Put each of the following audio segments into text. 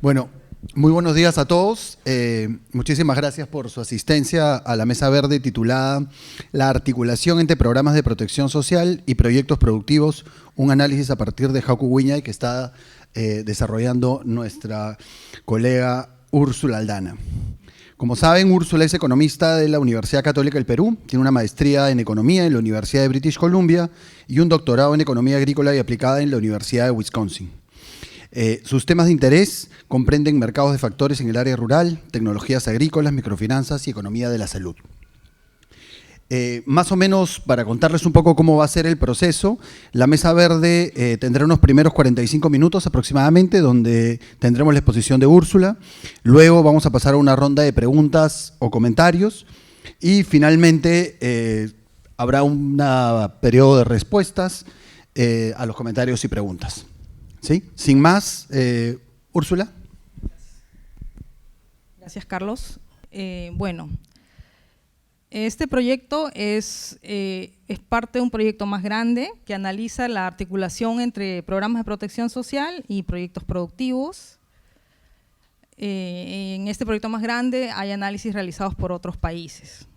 Bueno, muy buenos días a todos. Muchísimas gracias por su asistencia a la Mesa Verde titulada La articulación entre programas de protección social y proyectos productivos, un análisis a partir de Haku Wiñay que está desarrollando nuestra colega Úrsula Aldana. Como saben, Úrsula es economista de la Universidad Católica del Perú, tiene una maestría en economía en la Universidad de British Columbia y un doctorado en economía agrícola y aplicada en la Universidad de Wisconsin. Sus temas de interés comprenden mercados de factores en el área rural, tecnologías agrícolas, microfinanzas y economía de la salud. Más o menos, para contarles un poco cómo va a ser el proceso, la Mesa Verde tendrá unos primeros 45 minutos aproximadamente, donde tendremos la exposición de Úrsula. Luego vamos a pasar a una ronda de preguntas o comentarios y finalmente habrá un periodo de respuestas a los comentarios y preguntas. ¿Sí? Sin más, Úrsula. Gracias, Carlos. Bueno, este proyecto es parte de un proyecto más grande que analiza la articulación entre programas de protección social y proyectos productivos. En este proyecto más grande hay análisis realizados por otros países.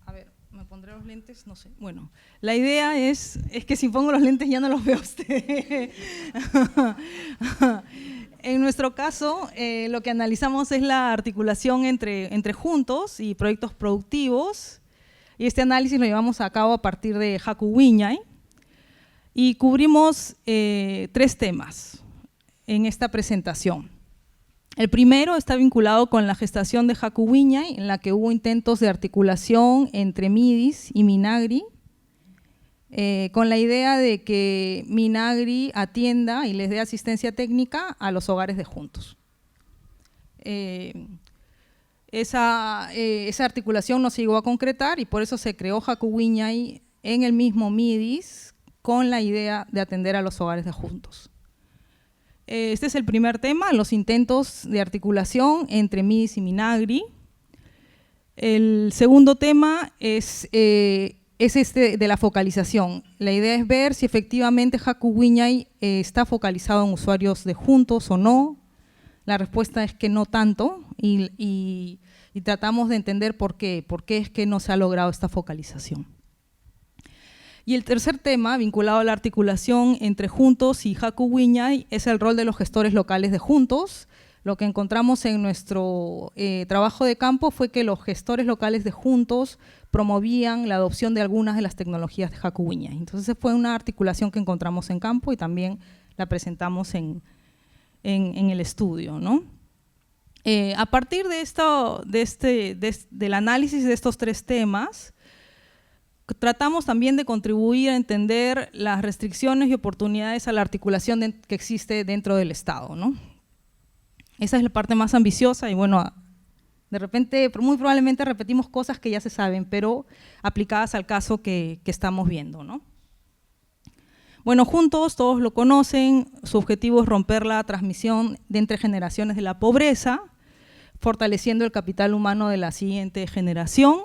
A ver, ¿me pondré los lentes? No sé. Bueno, la idea es que si pongo los lentes ya no los veo a usted. En nuestro caso, lo que analizamos es la articulación entre juntos y proyectos productivos, y este análisis lo llevamos a cabo a partir de Haku Wiñay, y cubrimos 3 temas en esta presentación. El primero está vinculado con la gestación de Haku Wiñay, en la que hubo intentos de articulación entre Midis y Minagri, con la idea de que Minagri atienda y les dé asistencia técnica a los hogares de juntos. Esa articulación no se llegó a concretar y por eso se creó Haku Wiñay en el mismo Midis con la idea de atender a los hogares de juntos. Este es el primer tema, los intentos de articulación entre Midis y Minagri. El segundo tema es este de la focalización. La idea es ver si efectivamente Haku Wiñay está focalizado en usuarios de juntos o no. La respuesta es que no tanto y tratamos de entender por qué es que no se ha logrado esta focalización. Y el tercer tema, vinculado a la articulación entre juntos y Haku Wiñay, es el rol de los gestores locales de juntos. Lo que encontramos en nuestro trabajo de campo fue que los gestores locales de juntos promovían la adopción de algunas de las tecnologías de Haku Wiñay. Entonces fue una articulación que encontramos en campo y también la presentamos en el estudio, ¿no? A partir del análisis de estos 3 temas, tratamos también de contribuir a entender las restricciones y oportunidades a la articulación que existe dentro del Estado, ¿no? Esa es la parte más ambiciosa y bueno, de repente, muy probablemente repetimos cosas que ya se saben, pero aplicadas al caso que estamos viendo, ¿no? Bueno, juntos, todos lo conocen, su objetivo es romper la transmisión de entre generaciones de la pobreza, fortaleciendo el capital humano de la siguiente generación.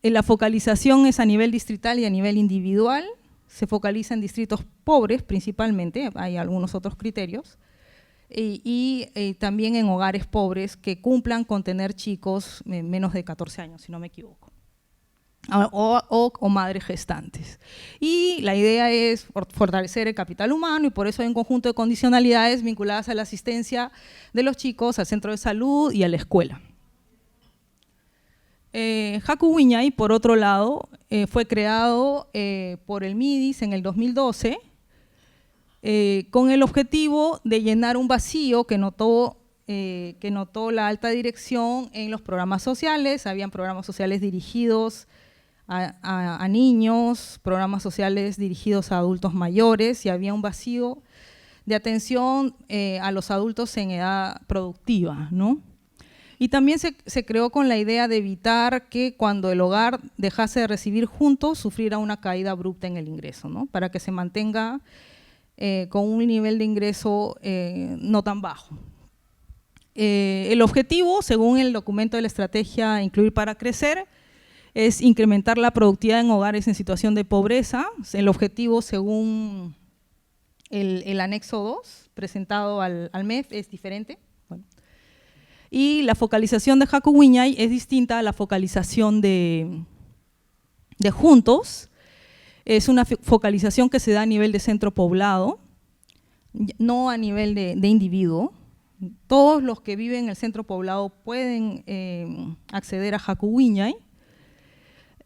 La focalización es a nivel distrital y a nivel individual, se focaliza en distritos pobres principalmente, hay algunos otros criterios, y también en hogares pobres que cumplan con tener chicos menos de 14 años, si no me equivoco, o madres gestantes. Y la idea es fortalecer el capital humano y por eso hay un conjunto de condicionalidades vinculadas a la asistencia de los chicos al centro de salud y a la escuela. Haku Wiñay, por otro lado, fue creado por el Midis en el 2012 con el objetivo de llenar un vacío que notó la alta dirección en los programas sociales. Habían programas sociales dirigidos a niños, programas sociales dirigidos a adultos mayores y había un vacío de atención a los adultos en edad productiva, ¿no? Y también se creó con la idea de evitar que cuando el hogar dejase de recibir juntos sufriera una caída abrupta en el ingreso, ¿no? Para que se mantenga con un nivel de ingreso no tan bajo. El objetivo, según el documento de la estrategia Incluir para Crecer, es incrementar la productividad en hogares en situación de pobreza. El objetivo, según el anexo 2 presentado al MEF es diferente. Bueno. Y la focalización de Jacuwiñay es distinta a la focalización de Juntos. Es una focalización que se da a nivel de centro poblado, no a nivel de individuo. Todos los que viven en el centro poblado pueden acceder a Jacuwiñay,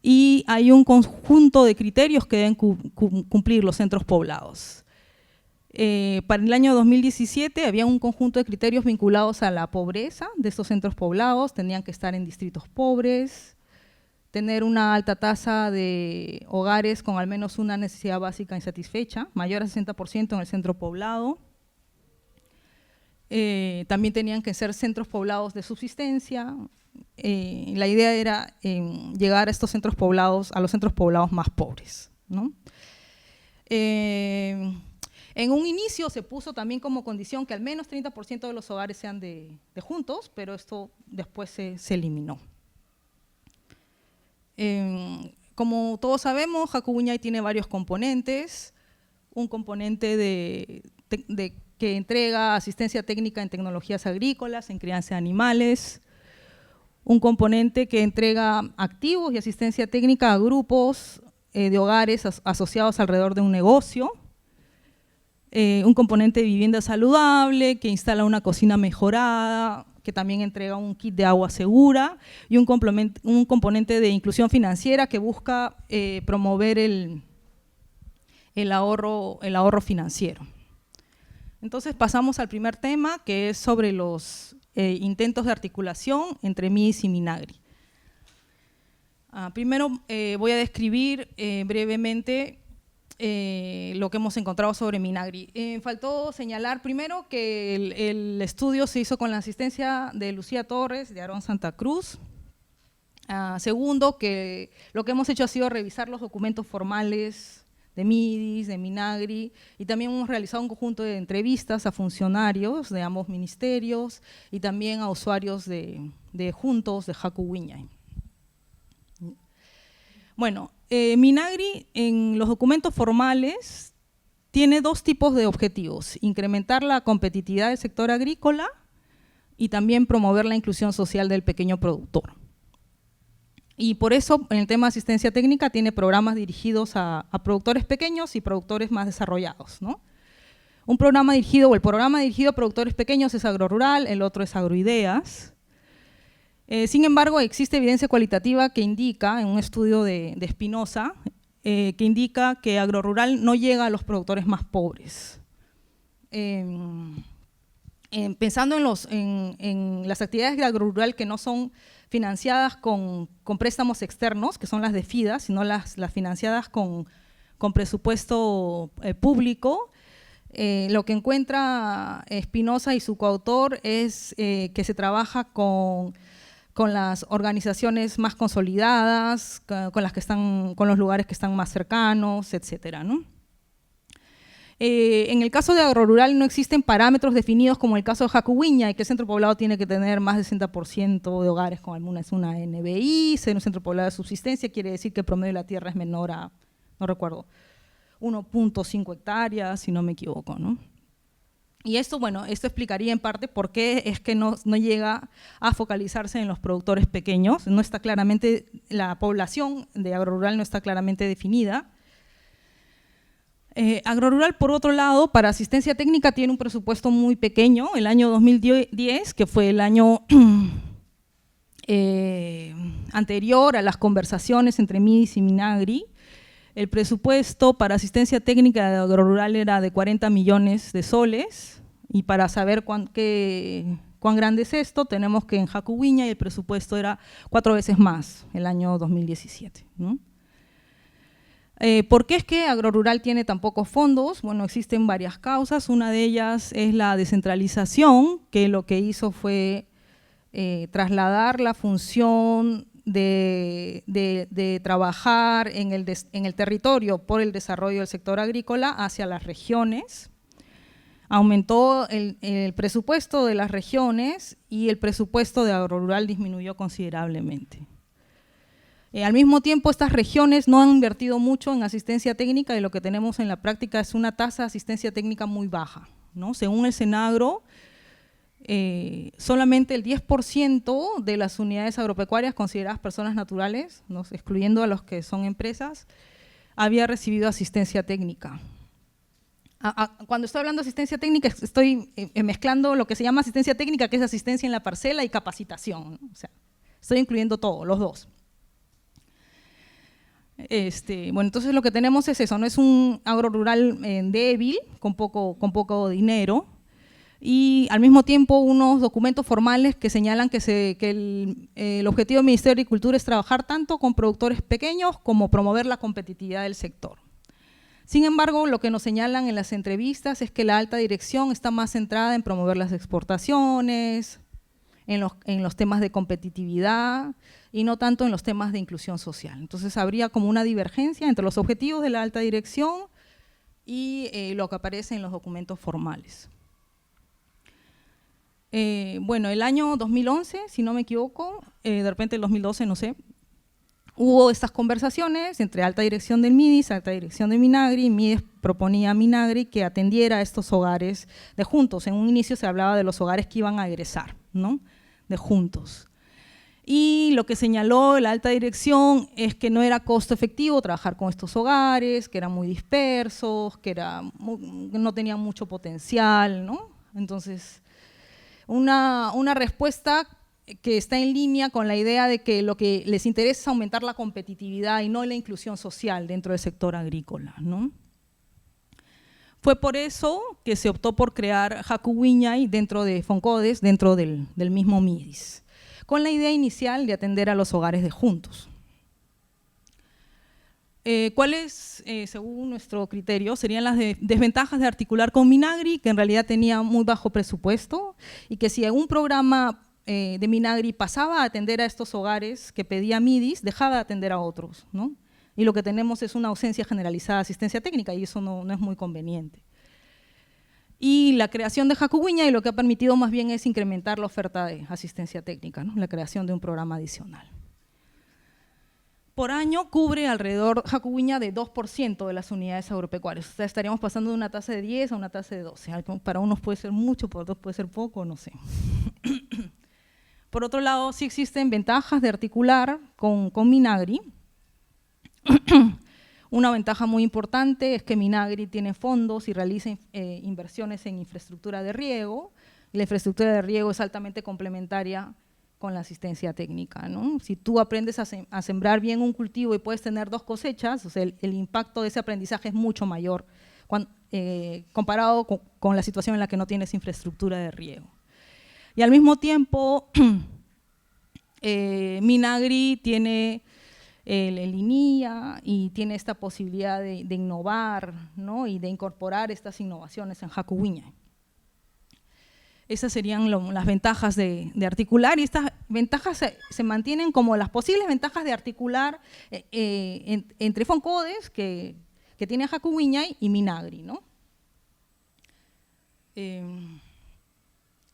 y hay un conjunto de criterios que deben cumplir los centros poblados. Para el año 2017 había un conjunto de criterios vinculados a la pobreza de estos centros poblados. Tenían que estar en distritos pobres, tener una alta tasa de hogares con al menos una necesidad básica insatisfecha, mayor a 60% en el centro poblado. También tenían que ser centros poblados de subsistencia. La idea era llegar a estos centros poblados, a los centros poblados más pobres, ¿no? En un inicio se puso también como condición que al menos 30% de los hogares sean de Juntos, pero esto después se eliminó. Como todos sabemos, Jacuwiñay tiene varios componentes. Un componente que entrega asistencia técnica en tecnologías agrícolas, en crianza de animales. Un componente que entrega activos y asistencia técnica a grupos de hogares asociados alrededor de un negocio. Un componente de vivienda saludable, que instala una cocina mejorada, que también entrega un kit de agua segura, y un componente de inclusión financiera que busca promover el ahorro financiero. Entonces pasamos al primer tema, que es sobre los intentos de articulación entre MIDIS y Minagri. Primero voy a describir brevemente lo que hemos encontrado sobre Minagri. Faltó señalar primero que el estudio se hizo con la asistencia de Lucía Torres, de Aarón Santa Cruz. Segundo, que lo que hemos hecho ha sido revisar los documentos formales de MIDIS, de Minagri, y también hemos realizado un conjunto de entrevistas a funcionarios de ambos ministerios y también a usuarios de Juntos, de Jacuwiñay. Bueno, Minagri en los documentos formales tiene dos tipos de objetivos: incrementar la competitividad del sector agrícola y también promover la inclusión social del pequeño productor. Y por eso, en el tema de asistencia técnica, tiene programas dirigidos a productores pequeños y productores más desarrollados, ¿no? El programa dirigido a productores pequeños es Agrorural, el otro es Agroideas. Sin embargo, existe evidencia cualitativa que indica, en un estudio de Espinosa, que indica que Agrorural no llega a los productores más pobres. Pensando en las actividades de Agrorural que no son financiadas con préstamos externos, que son las de FIDA, sino las financiadas con presupuesto público, lo que encuentra Espinosa y su coautor es que se trabaja con las organizaciones más consolidadas, con los lugares que están más cercanos, etcétera, ¿no? En el caso de Agrorural no existen parámetros definidos como el caso de Jacuwiñay, que el centro poblado tiene que tener más del 60% de hogares con una NBI, ser un centro poblado de subsistencia quiere decir que el promedio de la tierra es menor a, no recuerdo, 1.5 hectáreas, si no me equivoco, ¿no? Y esto, bueno, esto explicaría en parte por qué es que no llega a focalizarse en los productores pequeños. No está claramente, la población de Agrorural no está claramente definida. Agrorural, por otro lado, para asistencia técnica tiene un presupuesto muy pequeño. El año 2010, que fue el año anterior a las conversaciones entre MIDIS y Minagri, el presupuesto para asistencia técnica de Agrorural era de 40 millones de soles, y para saber cuán grande es esto, tenemos que en Jacuwiñay el presupuesto era 4 veces más, el año 2017, ¿no? ¿Por qué es que Agrorural tiene tan pocos fondos? Bueno, existen varias causas. Una de ellas es la descentralización, que lo que hizo fue trasladar la función de trabajar en el territorio por el desarrollo del sector agrícola hacia las regiones. Aumentó el presupuesto de las regiones y el presupuesto de Agrorural disminuyó considerablemente. Al mismo tiempo, estas regiones no han invertido mucho en asistencia técnica y lo que tenemos en la práctica es una tasa de asistencia técnica muy baja, ¿no? Según el Senagro, solamente el 10% de las unidades agropecuarias consideradas personas naturales, ¿no?, excluyendo a los que son empresas, había recibido asistencia técnica. Cuando estoy hablando de asistencia técnica, estoy mezclando lo que se llama asistencia técnica, que es asistencia en la parcela, y capacitación, ¿no? O sea, estoy incluyendo todo, los dos. Bueno, entonces lo que tenemos es eso, no es un agro rural débil, con poco dinero, y al mismo tiempo unos documentos formales que señalan que el objetivo del Ministerio de Agricultura es trabajar tanto con productores pequeños como promover la competitividad del sector. Sin embargo, lo que nos señalan en las entrevistas es que la alta dirección está más centrada en promover las exportaciones, en los temas de competitividad y no tanto en los temas de inclusión social. Entonces habría como una divergencia entre los objetivos de la alta dirección y lo que aparece en los documentos formales. Bueno, el año 2011, si no me equivoco, de repente el 2012, no sé, hubo estas conversaciones entre alta dirección del MIDIS, alta dirección de Minagri, y MIDIS proponía a Minagri que atendiera a estos hogares de juntos. En un inicio se hablaba de los hogares que iban a egresar, ¿no?, de juntos. Y lo que señaló la alta dirección es que no era costo efectivo trabajar con estos hogares, que eran muy dispersos, que no tenían mucho potencial, ¿no? Entonces, una respuesta que está en línea con la idea de que lo que les interesa es aumentar la competitividad y no la inclusión social dentro del sector agrícola, ¿no? Fue por eso que se optó por crear Jacuwiñay dentro de Foncodes, dentro del mismo MIDIS, con la idea inicial de atender a los hogares de juntos. ¿Cuáles, según nuestro criterio, serían las desventajas de articular con Minagri, que en realidad tenía muy bajo presupuesto, y que si un programa de Minagri pasaba a atender a estos hogares que pedía MIDIS, dejaba de atender a otros, ¿no? Y lo que tenemos es una ausencia generalizada de asistencia técnica y eso no es muy conveniente. Y la creación de Jacuwiñay lo que ha permitido más bien es incrementar la oferta de asistencia técnica, ¿no?, la creación de un programa adicional. Por año cubre alrededor Jacuwiñay de 2% de las unidades agropecuarias. O sea, estaríamos pasando de una tasa de 10 a una tasa de 12. Para unos puede ser mucho, para otros puede ser poco, no sé. Por otro lado, sí existen ventajas de articular con Minagri. Una ventaja muy importante es que Minagri tiene fondos y realiza inversiones en infraestructura de riego. La infraestructura de riego es altamente complementaria con la asistencia técnica, ¿no? Si tú aprendes a sembrar bien un cultivo y puedes tener 2 cosechas, o sea, el impacto de ese aprendizaje es mucho mayor comparado con la situación en la que no tienes infraestructura de riego. Y al mismo tiempo, Minagri tiene el INIA y tiene esta posibilidad de innovar, ¿no?, y de incorporar estas innovaciones en Jacuwiñay. Esas serían las ventajas de articular, y estas ventajas se mantienen como las posibles ventajas de articular entre Foncodes, que tiene Jacuwiñay, y Minagri, ¿no?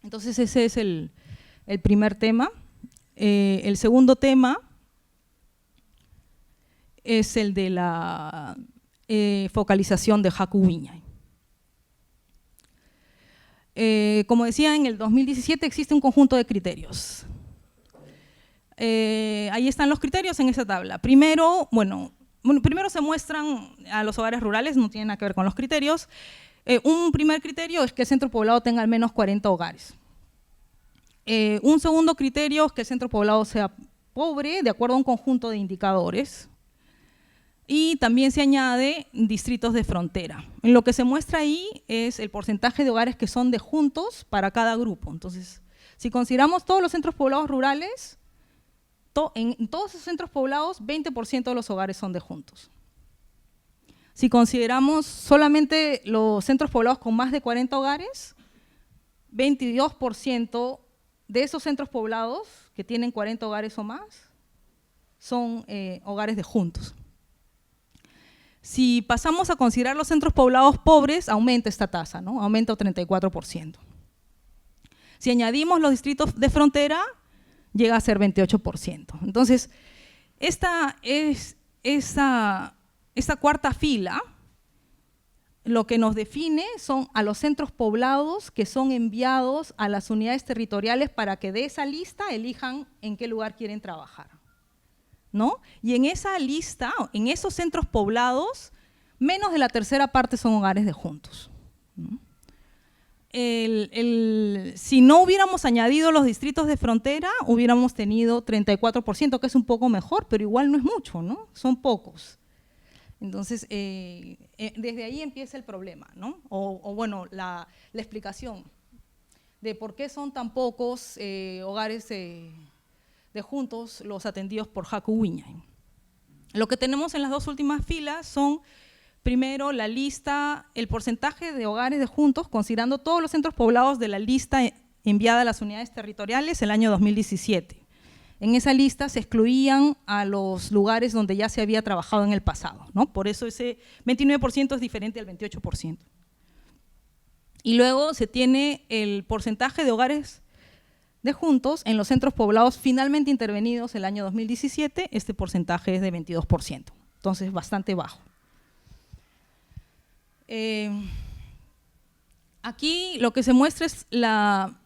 Entonces ese es el primer tema. El segundo tema es el de la focalización de Jacuwiñay. Como decía, en el 2017 existe un conjunto de criterios. Ahí están los criterios en esa tabla. Primero se muestran a los hogares rurales, no tiene nada que ver con los criterios. Un primer criterio es que el centro poblado tenga al menos 40 hogares. Un segundo criterio es que el centro poblado sea pobre, de acuerdo a un conjunto de indicadores. Y también se añade distritos de frontera. Lo que se muestra ahí es el porcentaje de hogares que son de juntos para cada grupo. Entonces, si consideramos todos los centros poblados rurales, en todos esos centros poblados, 20% de los hogares son de juntos. Si consideramos solamente los centros poblados con más de 40 hogares, 22% de esos centros poblados que tienen 40 hogares o más son hogares de juntos. Si pasamos a considerar los centros poblados pobres, aumenta esta tasa, ¿no? Aumenta un 34%. Si añadimos los distritos de frontera, llega a ser 28%. Entonces, Esta cuarta fila lo que nos define son a los centros poblados que son enviados a las unidades territoriales para que de esa lista elijan en qué lugar quieren trabajar, ¿no? Y en esa lista, en esos centros poblados, menos de la tercera parte son hogares de juntos, ¿no? Si no hubiéramos añadido los distritos de frontera, hubiéramos tenido 34%, que es un poco mejor, pero igual no es mucho, ¿no? Son pocos. Entonces, desde ahí empieza el problema, ¿no? Bueno, la explicación de por qué son tan pocos hogares de juntos los atendidos por Haku Wiñay. Lo que tenemos en las dos últimas filas son, primero, la lista, el porcentaje de hogares de juntos, considerando todos los centros poblados de la lista enviada a las unidades territoriales el año 2017. En esa lista se excluían a los lugares donde ya se había trabajado en el pasado, ¿no? Por eso ese 29% es diferente al 28%. Y luego se tiene el porcentaje de hogares de juntos en los centros poblados finalmente intervenidos el año 2017, este porcentaje es de 22%, entonces bastante bajo. Aquí lo que se muestra es la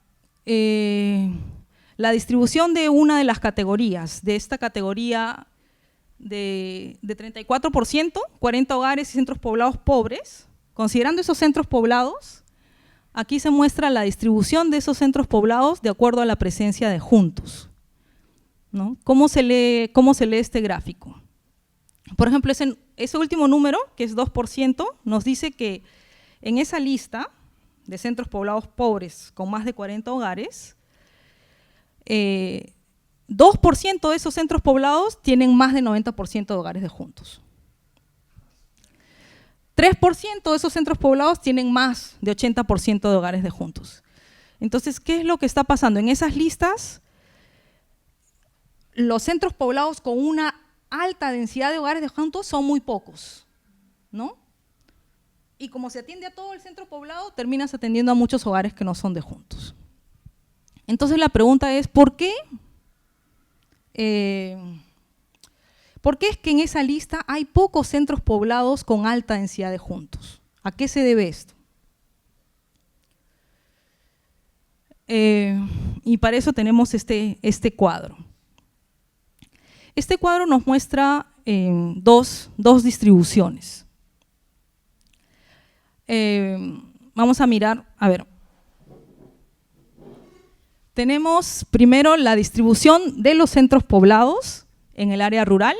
distribución de una de las categorías, de esta categoría de 34%, 40 hogares y centros poblados pobres. Considerando esos centros poblados, aquí se muestra la distribución de esos centros poblados de acuerdo a la presencia de juntos, ¿no? ¿Cómo se lee este gráfico? Por ejemplo, ese último número, que es 2%, nos dice que en esa lista de centros poblados pobres con más de 40 hogares, 2% de esos centros poblados tienen más de 90% de hogares de juntos. 3% de esos centros poblados tienen más de 80% de hogares de juntos. Entonces, ¿qué es lo que está pasando? En esas listas, los centros poblados con una alta densidad de hogares de juntos son muy pocos, ¿no? Y como se atiende a todo el centro poblado, terminas atendiendo a muchos hogares que no son de juntos. Entonces la pregunta es, ¿por qué? ¿Por qué es que en esa lista hay pocos centros poblados con alta densidad de juntos? ¿A qué se debe esto? Y para eso tenemos este cuadro. Este cuadro nos muestra dos distribuciones. Vamos a mirar, a ver. Tenemos primero la distribución de los centros poblados en el área rural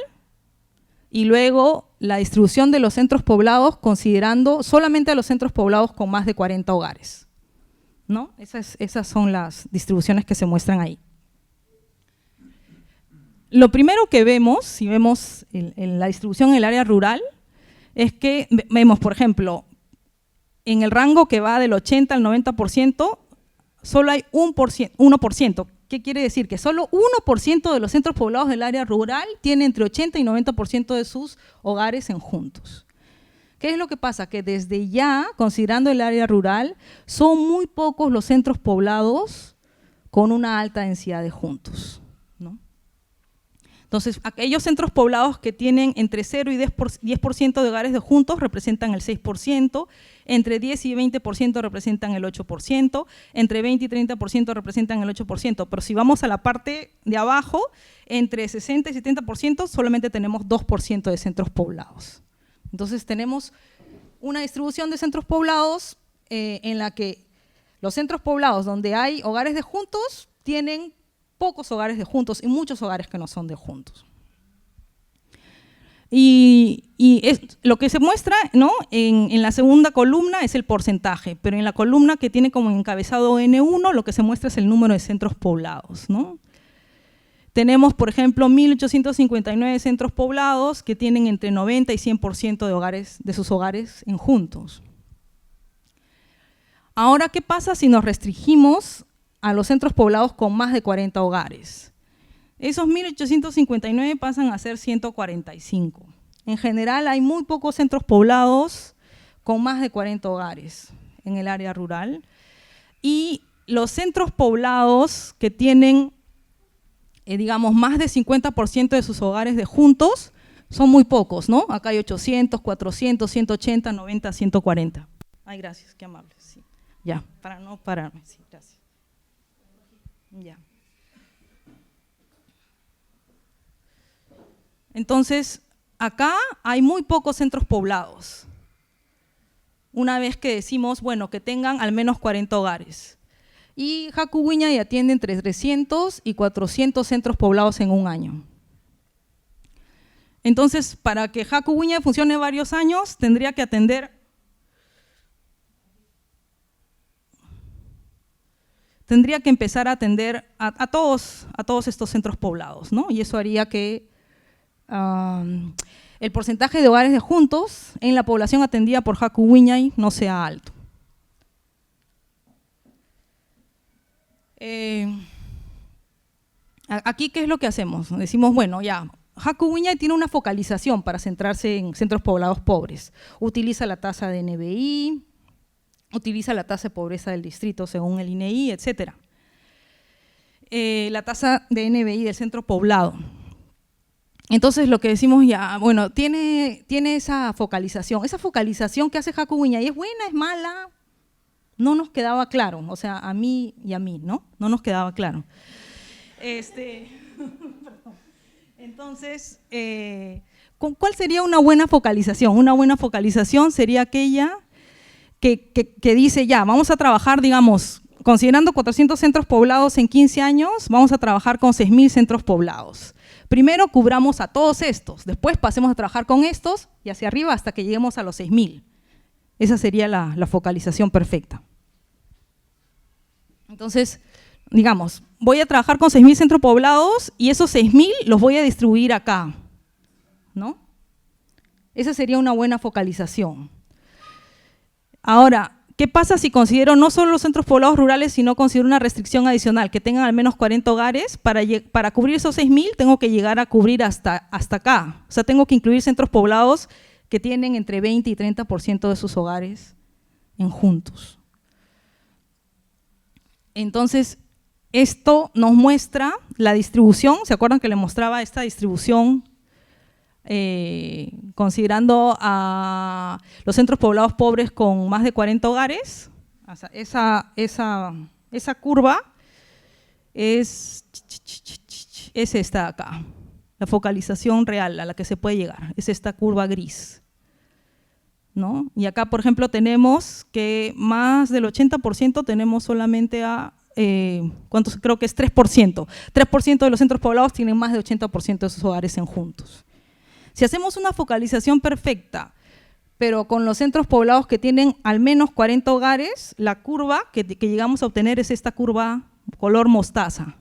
y luego la distribución de los centros poblados considerando solamente a los centros poblados con más de 40 hogares, ¿no? Esas son las distribuciones que se muestran ahí. Lo primero que vemos, si vemos en la distribución en el área rural, es que vemos, por ejemplo, en el rango que va del 80 al 90%, solo hay 1%. ¿Qué quiere decir? Que solo 1% de los centros poblados del área rural tiene entre 80 y 90% de sus hogares en juntos. ¿Qué es lo que pasa? Que desde ya, considerando el área rural, son muy pocos los centros poblados con una alta densidad de juntos, ¿no? Entonces, aquellos centros poblados que tienen entre 0 y 10% de hogares de juntos representan el 6%, entre 10 y 20% representan el 8%, entre 20 y 30% representan el 8%, pero si vamos a la parte de abajo, entre 60 y 70% solamente tenemos 2% de centros poblados. Entonces tenemos una distribución de centros poblados en la que los centros poblados donde hay hogares de juntos tienen pocos hogares de juntos y muchos hogares que no son de juntos. Y lo que se muestra, ¿no? en la segunda columna es el porcentaje, pero en la columna que tiene como encabezado N1 lo que se muestra es el número de centros poblados, ¿no? Tenemos, por ejemplo, 1.859 centros poblados que tienen entre 90 y 100% de sus hogares en juntos. Ahora, ¿qué pasa si nos restringimos a los centros poblados con más de 40 hogares? Esos 1.859 pasan a ser 145. En general hay muy pocos centros poblados con más de 40 hogares en el área rural y los centros poblados que tienen digamos, más de 50% de sus hogares de juntos, son muy pocos, ¿no? Acá hay 800, 400, 180, 90, 140. Ay, gracias, qué amable. Sí. Ya, para no pararme. Sí, gracias. Ya. Entonces, acá hay muy pocos centros poblados. Una vez que decimos, bueno, que tengan al menos 40 hogares. Y Haku Wiñay atiende entre 300 y 400 centros poblados en un año. Entonces, para que Haku Wiñay funcione varios años, tendría que atender empezar a atender a todos estos centros poblados, ¿no? Y eso haría que el porcentaje de hogares de juntos en la población atendida por Haku Wiñay no sea alto. Aquí, ¿qué es lo que hacemos? Decimos, bueno, ya, Haku Wiñay tiene una focalización para centrarse en centros poblados pobres. Utiliza la tasa de NBI, utiliza la tasa de pobreza del distrito según el INEI, etc. La tasa de NBI del centro poblado. Entonces, lo que decimos ya, bueno, tiene esa focalización. Esa focalización que hace Haku Wiñay, ¿es buena, es mala? No nos quedaba claro, o sea, a mí y a mí, ¿no? No nos quedaba claro. Entonces, ¿cuál sería una buena focalización? Una buena focalización sería aquella que dice, ya, vamos a trabajar, digamos, considerando 400 centros poblados en 15 años, vamos a trabajar con 6.000 centros poblados. Primero cubramos a todos estos, después pasemos a trabajar con estos y hacia arriba hasta que lleguemos a los 6.000. Esa sería la focalización perfecta. Entonces, digamos, voy a trabajar con 6.000 centros poblados y esos 6.000 los voy a distribuir acá, ¿no? Esa sería una buena focalización. Ahora, ¿qué pasa si considero no solo los centros poblados rurales, sino considero una restricción adicional, que tengan al menos 40 hogares? Para cubrir esos 6.000 tengo que llegar a cubrir hasta acá. O sea, tengo que incluir centros poblados que tienen entre 20 y 30% de sus hogares en juntos. Entonces, esto nos muestra la distribución. ¿Se acuerdan que le mostraba esta distribución considerando a los centros poblados pobres con más de 40 hogares? O sea, esa curva es esta acá, la focalización real a la que se puede llegar, es esta curva gris, ¿no? Y acá, por ejemplo, tenemos que más del 80% tenemos solamente a, ¿cuántos? Creo que es 3%. 3% de los centros poblados tienen más de 80% de sus hogares en juntos. Si hacemos una focalización perfecta, pero con los centros poblados que tienen al menos 40 hogares, la curva que llegamos a obtener es esta curva color mostaza,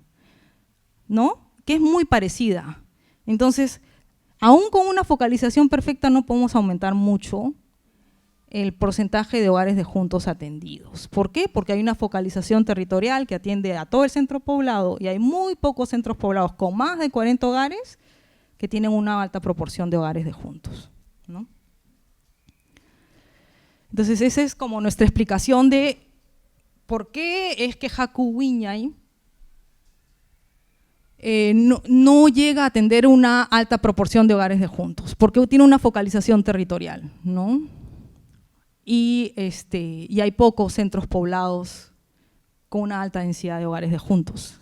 ¿no? Que es muy parecida. Entonces, aún con una focalización perfecta no podemos aumentar mucho el porcentaje de hogares de juntos atendidos. ¿Por qué? Porque hay una focalización territorial que atiende a todo el centro poblado y hay muy pocos centros poblados con más de 40 hogares que tienen una alta proporción de hogares de juntos, ¿no? Entonces, esa es como nuestra explicación de por qué es que Haku Wiñay no llega a atender una alta proporción de hogares de juntos, porque tiene una focalización territorial, ¿no? Y hay pocos centros poblados con una alta densidad de hogares de juntos.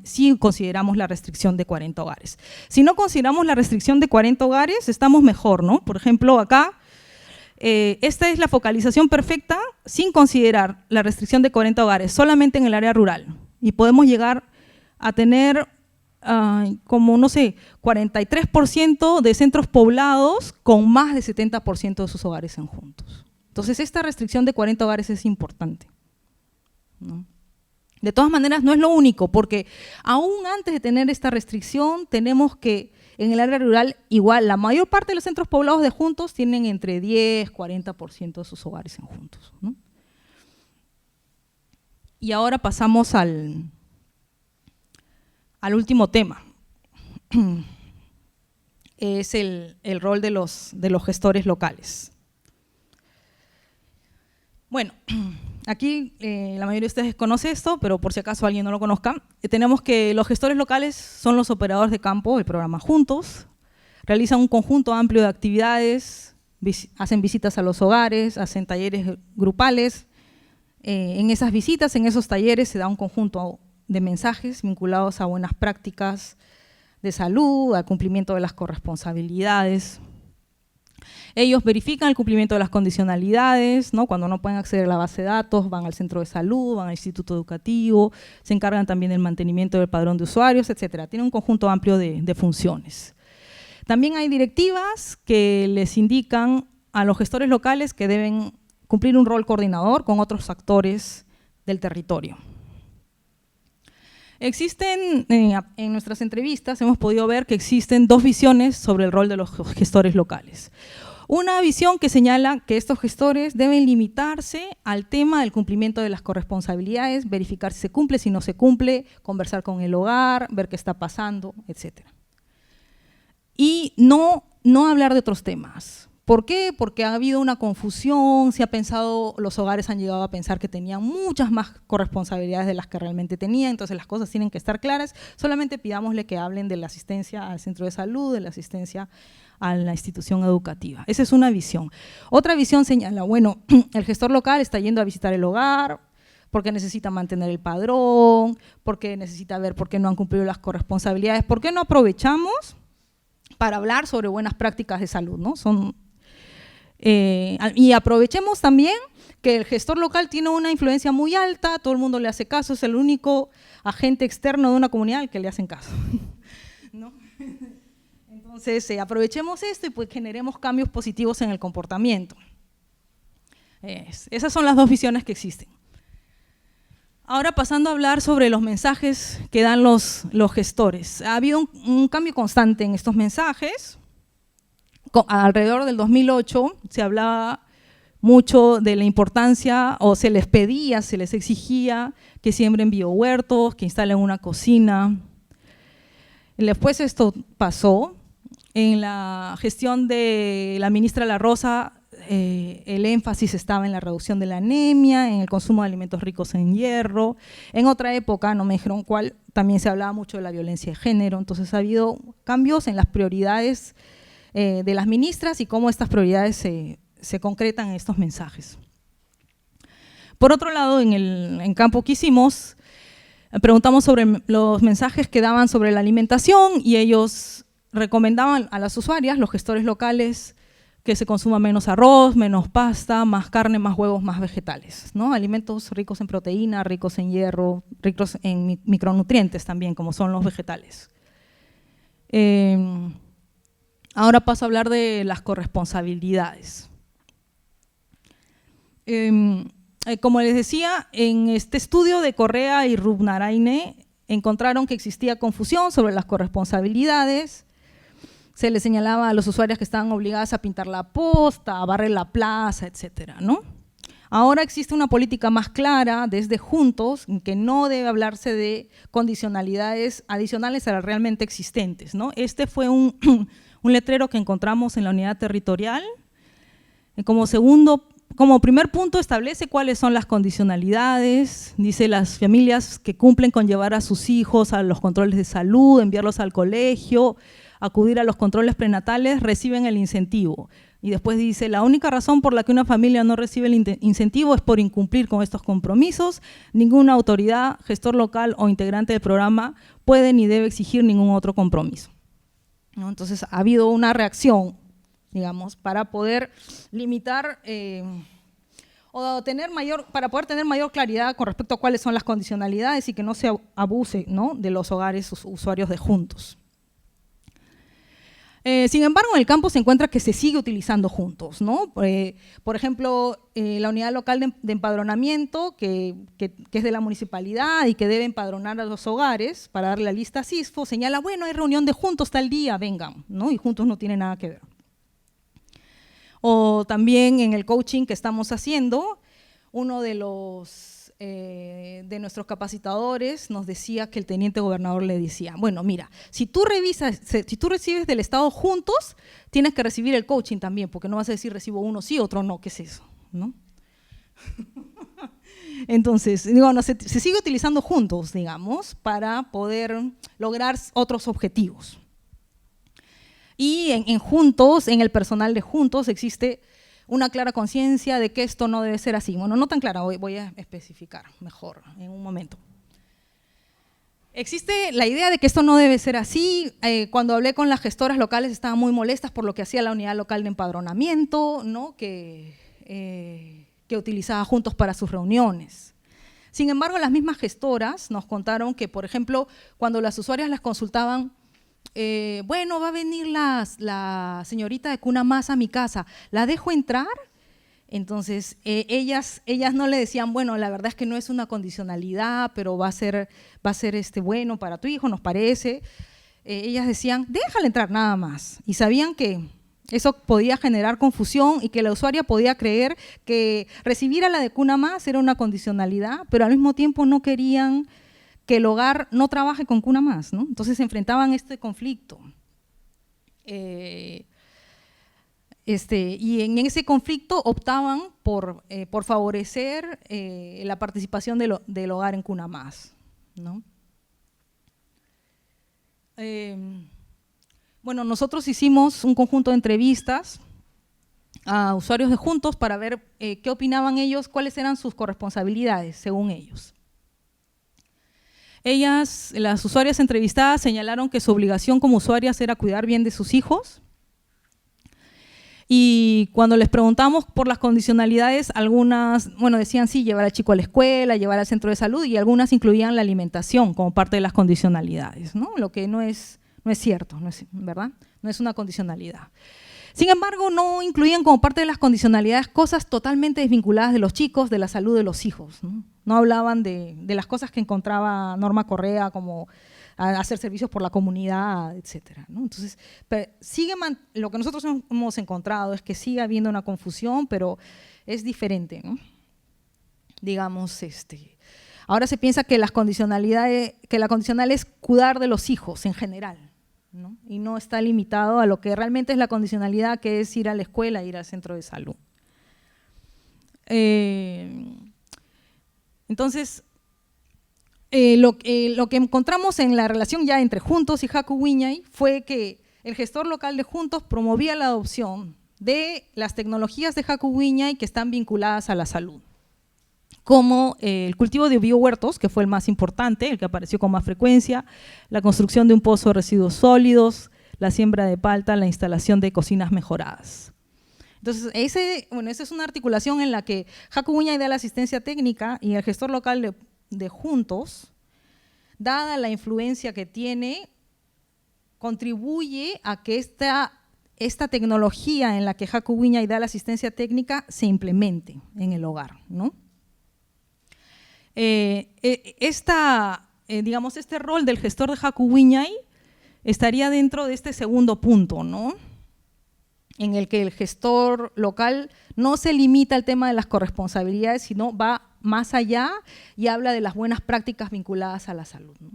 Si consideramos la restricción de 40 hogares. Si no consideramos la restricción de 40 hogares, estamos mejor, ¿no? Por ejemplo, acá, esta es la focalización perfecta sin considerar la restricción de 40 hogares, solamente en el área rural. Y podemos llegar a tener como, no sé, 43% de centros poblados con más de 70% de sus hogares en juntos. Entonces, esta restricción de 40 hogares es importante, ¿no? De todas maneras, no es lo único, porque aún antes de tener esta restricción, tenemos que en el área rural, igual, la mayor parte de los centros poblados de juntos tienen entre 10 y 40% de sus hogares en juntos, ¿no? Y ahora pasamos al último tema. Es el rol de los gestores locales. Bueno, aquí la mayoría de ustedes conoce esto, pero por si acaso alguien no lo conozca, tenemos que los gestores locales son los operadores de campo del programa Juntos, realizan un conjunto amplio de actividades, hacen visitas a los hogares, hacen talleres grupales. En esas visitas, en esos talleres, se da un conjunto de mensajes vinculados a buenas prácticas de salud, al cumplimiento de las corresponsabilidades. Ellos verifican el cumplimiento de las condicionalidades, ¿no? Cuando no pueden acceder a la base de datos, van al centro de salud, van al instituto educativo, se encargan también del mantenimiento del padrón de usuarios, etcétera. Tienen un conjunto amplio de funciones. También hay directivas que les indican a los gestores locales que deben cumplir un rol coordinador con otros actores del territorio. Existen, en nuestras entrevistas hemos podido ver que existen dos visiones sobre el rol de los gestores locales. Una visión que señala que estos gestores deben limitarse al tema del cumplimiento de las corresponsabilidades, verificar si se cumple, si no se cumple, conversar con el hogar, ver qué está pasando, etc. Y no hablar de otros temas. ¿Por qué? Porque ha habido una confusión, se ha pensado, los hogares han llegado a pensar que tenían muchas más corresponsabilidades de las que realmente tenían, entonces las cosas tienen que estar claras, solamente pidámosle que hablen de la asistencia al centro de salud, de la asistencia a la institución educativa. Esa es una visión. Otra visión señala, bueno, el gestor local está yendo a visitar el hogar, porque necesita mantener el padrón, porque necesita ver por qué no han cumplido las corresponsabilidades, ¿por qué no aprovechamos para hablar sobre buenas prácticas de salud, ¿no? Y aprovechemos también que el gestor local tiene una influencia muy alta, todo el mundo le hace caso, es el único agente externo de una comunidad al que le hacen caso, ¿no? Entonces, aprovechemos esto y pues generemos cambios positivos en el comportamiento. Esas son las dos visiones que existen. Ahora pasando a hablar sobre los mensajes que dan los gestores. Ha habido un cambio constante en estos mensajes. Alrededor del 2008 se hablaba mucho de la importancia, o se les pedía, se les exigía que siembren biohuertos, que instalen una cocina. Después esto pasó. En la gestión de la ministra La Rosa, el énfasis estaba en la reducción de la anemia, en el consumo de alimentos ricos en hierro. En otra época, no me dijeron cuál, también se hablaba mucho de la violencia de género. Entonces ha habido cambios en las prioridades de las ministras y cómo estas prioridades se concretan en estos mensajes. Por otro lado, en campo que hicimos, preguntamos sobre los mensajes que daban sobre la alimentación y ellos recomendaban a las usuarias, los gestores locales, que se consuma menos arroz, menos pasta, más carne, más huevos, más vegetales, ¿no? Alimentos ricos en proteína, ricos en hierro, ricos en micronutrientes también, como son los vegetales. Ahora paso a hablar de las corresponsabilidades. Como les decía, en este estudio de Correa y Rubnaraine encontraron que existía confusión sobre las corresponsabilidades. Se les señalaba a los usuarios que estaban obligadas a pintar la posta, a barrer la plaza, etcétera, ¿no? Ahora existe una política más clara desde Juntos, en que no debe hablarse de condicionalidades adicionales a las realmente existentes, ¿no? Este fue un letrero que encontramos en la unidad territorial. Como primer punto establece cuáles son las condicionalidades, dice las familias que cumplen con llevar a sus hijos a los controles de salud, enviarlos al colegio, acudir a los controles prenatales, reciben el incentivo. Y después dice, la única razón por la que una familia no recibe el incentivo es por incumplir con estos compromisos. Ninguna autoridad, gestor local o integrante del programa puede ni debe exigir ningún otro compromiso, ¿no? Entonces ha habido una reacción, digamos, para poder limitar para poder tener mayor claridad con respecto a cuáles son las condicionalidades y que no se abuse, ¿no?, de los hogares usuarios de Juntos. Sin embargo, en el campo se encuentra que se sigue utilizando Juntos, ¿no? Por ejemplo, la unidad local de empadronamiento, que es de la municipalidad y que debe empadronar a los hogares para darle la lista a CISFO, señala, bueno, hay reunión de Juntos tal día, vengan, ¿no? Y Juntos no tiene nada que ver. O también en el coaching que estamos haciendo, uno de nuestros capacitadores nos decía que el teniente gobernador le decía, bueno, mira, si tú recibes del Estado Juntos, tienes que recibir el coaching también, porque no vas a decir recibo uno sí, otro no, ¿qué es eso?, ¿no? Entonces, digo, no, se sigue utilizando juntos, digamos, para poder lograr otros objetivos. Y en juntos, en el personal de juntos, existe una clara conciencia de que esto no debe ser así. Bueno, no tan clara, voy a especificar mejor en un momento. Existe la idea de que esto no debe ser así. Cuando hablé con las gestoras locales estaban muy molestas por lo que hacía la unidad local de empadronamiento, ¿no? que utilizaba juntos para sus reuniones. Sin embargo, las mismas gestoras nos contaron que, por ejemplo, cuando las usuarias las consultaban, bueno, va a venir la señorita de Cuna Más a mi casa, ¿la dejo entrar? Entonces, ellas no le decían, bueno, la verdad es que no es una condicionalidad, pero va a ser bueno para tu hijo, nos parece. Ellas decían, déjala entrar nada más. Y sabían que eso podía generar confusión y que la usuaria podía creer que recibir a la de Cuna Más era una condicionalidad, pero al mismo tiempo no querían que el hogar no trabaje con Cuna Más, ¿no? Entonces se enfrentaban a este conflicto. Y en ese conflicto optaban por favorecer la participación del hogar en Cuna Más, ¿no? Bueno, nosotros hicimos un conjunto de entrevistas a usuarios de Juntos para ver qué opinaban ellos, cuáles eran sus corresponsabilidades, según ellos. Las usuarias entrevistadas señalaron que su obligación como usuarias era cuidar bien de sus hijos. Y cuando les preguntamos por las condicionalidades, algunas, bueno, decían sí, llevar al chico a la escuela, llevar al centro de salud, y algunas incluían la alimentación como parte de las condicionalidades, ¿no? Lo que no es cierto, ¿verdad? No es una condicionalidad. Sin embargo, no incluían como parte de las condicionalidades cosas totalmente desvinculadas de los chicos, de la salud de los hijos, ¿no? No hablaban de las cosas que encontraba Norma Correa, como hacer servicios por la comunidad, etcétera, ¿no? Entonces, lo que nosotros hemos encontrado es que sigue habiendo una confusión, pero es diferente, ¿no? Digamos, ahora se piensa que la condicional es cuidar de los hijos en general, ¿no? Y no está limitado a lo que realmente es la condicionalidad, que es ir a la escuela, ir al centro de salud. Entonces, lo que encontramos en la relación ya entre Juntos y Haku Wiñay fue que el gestor local de Juntos promovía la adopción de las tecnologías de Haku Wiñay que están vinculadas a la salud, como el cultivo de biohuertos, que fue el más importante, el que apareció con más frecuencia, la construcción de un pozo de residuos sólidos, la siembra de palta, la instalación de cocinas mejoradas. Entonces, esa es una articulación en la que Haku Wiñay da la asistencia técnica y el gestor local de Juntos, dada la influencia que tiene, contribuye a que esta tecnología en la que Haku Wiñay da la asistencia técnica se implemente en el hogar, ¿no? Digamos, este rol del gestor de Haku Wiñay estaría dentro de este segundo punto, ¿no? En el que el gestor local no se limita al tema de las corresponsabilidades, sino va más allá y habla de las buenas prácticas vinculadas a la salud, ¿no?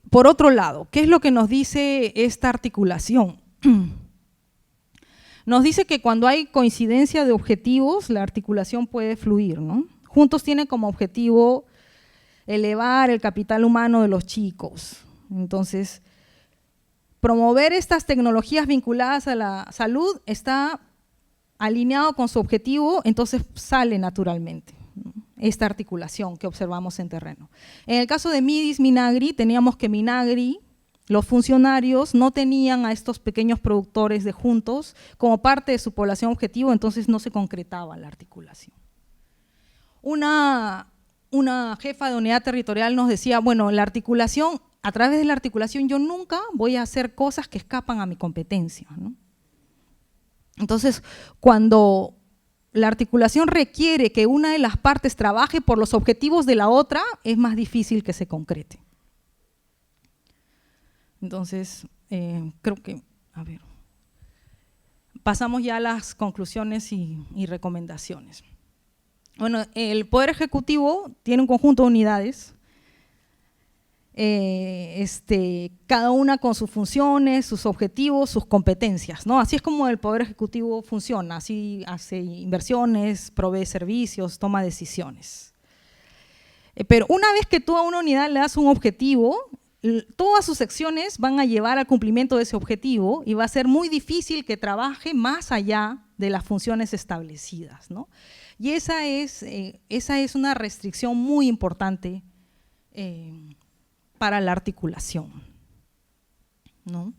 Por otro lado, ¿qué es lo que nos dice esta articulación? Nos dice que cuando hay coincidencia de objetivos, la articulación puede fluir, ¿no? Juntos tiene como objetivo elevar el capital humano de los chicos. Entonces, promover estas tecnologías vinculadas a la salud está alineado con su objetivo, entonces sale naturalmente, ¿no? Esta articulación que observamos en terreno. En el caso de Midis Minagri, teníamos que Minagri, los funcionarios no tenían a estos pequeños productores de Juntos como parte de su población objetivo, entonces no se concretaba la articulación. Una jefa de unidad territorial nos decía, bueno, la articulación, a través de la articulación yo nunca voy a hacer cosas que escapan a mi competencia, ¿no? Entonces, cuando la articulación requiere que una de las partes trabaje por los objetivos de la otra, es más difícil que se concrete. Entonces, creo que, pasamos ya a las conclusiones y recomendaciones. Bueno, el Poder Ejecutivo tiene un conjunto de unidades cada una con sus funciones, sus objetivos, sus competencias, ¿no? Así es como el Poder Ejecutivo funciona, así hace inversiones, provee servicios, toma decisiones. Pero una vez que tú a una unidad le das un objetivo, todas sus secciones van a llevar al cumplimiento de ese objetivo y va a ser muy difícil que trabaje más allá de las funciones establecidas, ¿no? Y esa es una restricción muy importante para la articulación, ¿no?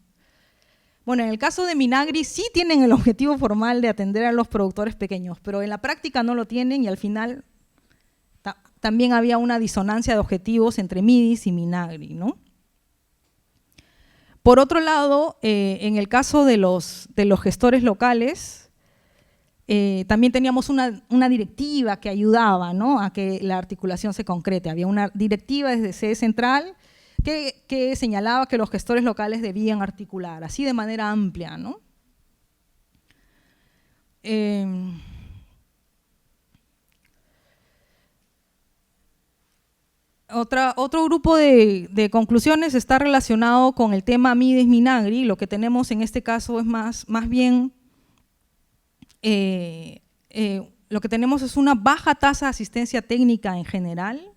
Bueno, en el caso de Minagri sí tienen el objetivo formal de atender a los productores pequeños, pero en la práctica no lo tienen y al final también había una disonancia de objetivos entre Midis y Minagri, ¿no? Por otro lado, en el caso de los gestores locales, también teníamos una directiva que ayudaba, ¿no?, a que la articulación se concrete. Había una directiva desde sede central que señalaba que los gestores locales debían articular, así de manera amplia, ¿no? Otro grupo de conclusiones está relacionado con el tema Midis-Minagri. Lo que tenemos en este caso es más bien, lo que tenemos es una baja tasa de asistencia técnica en general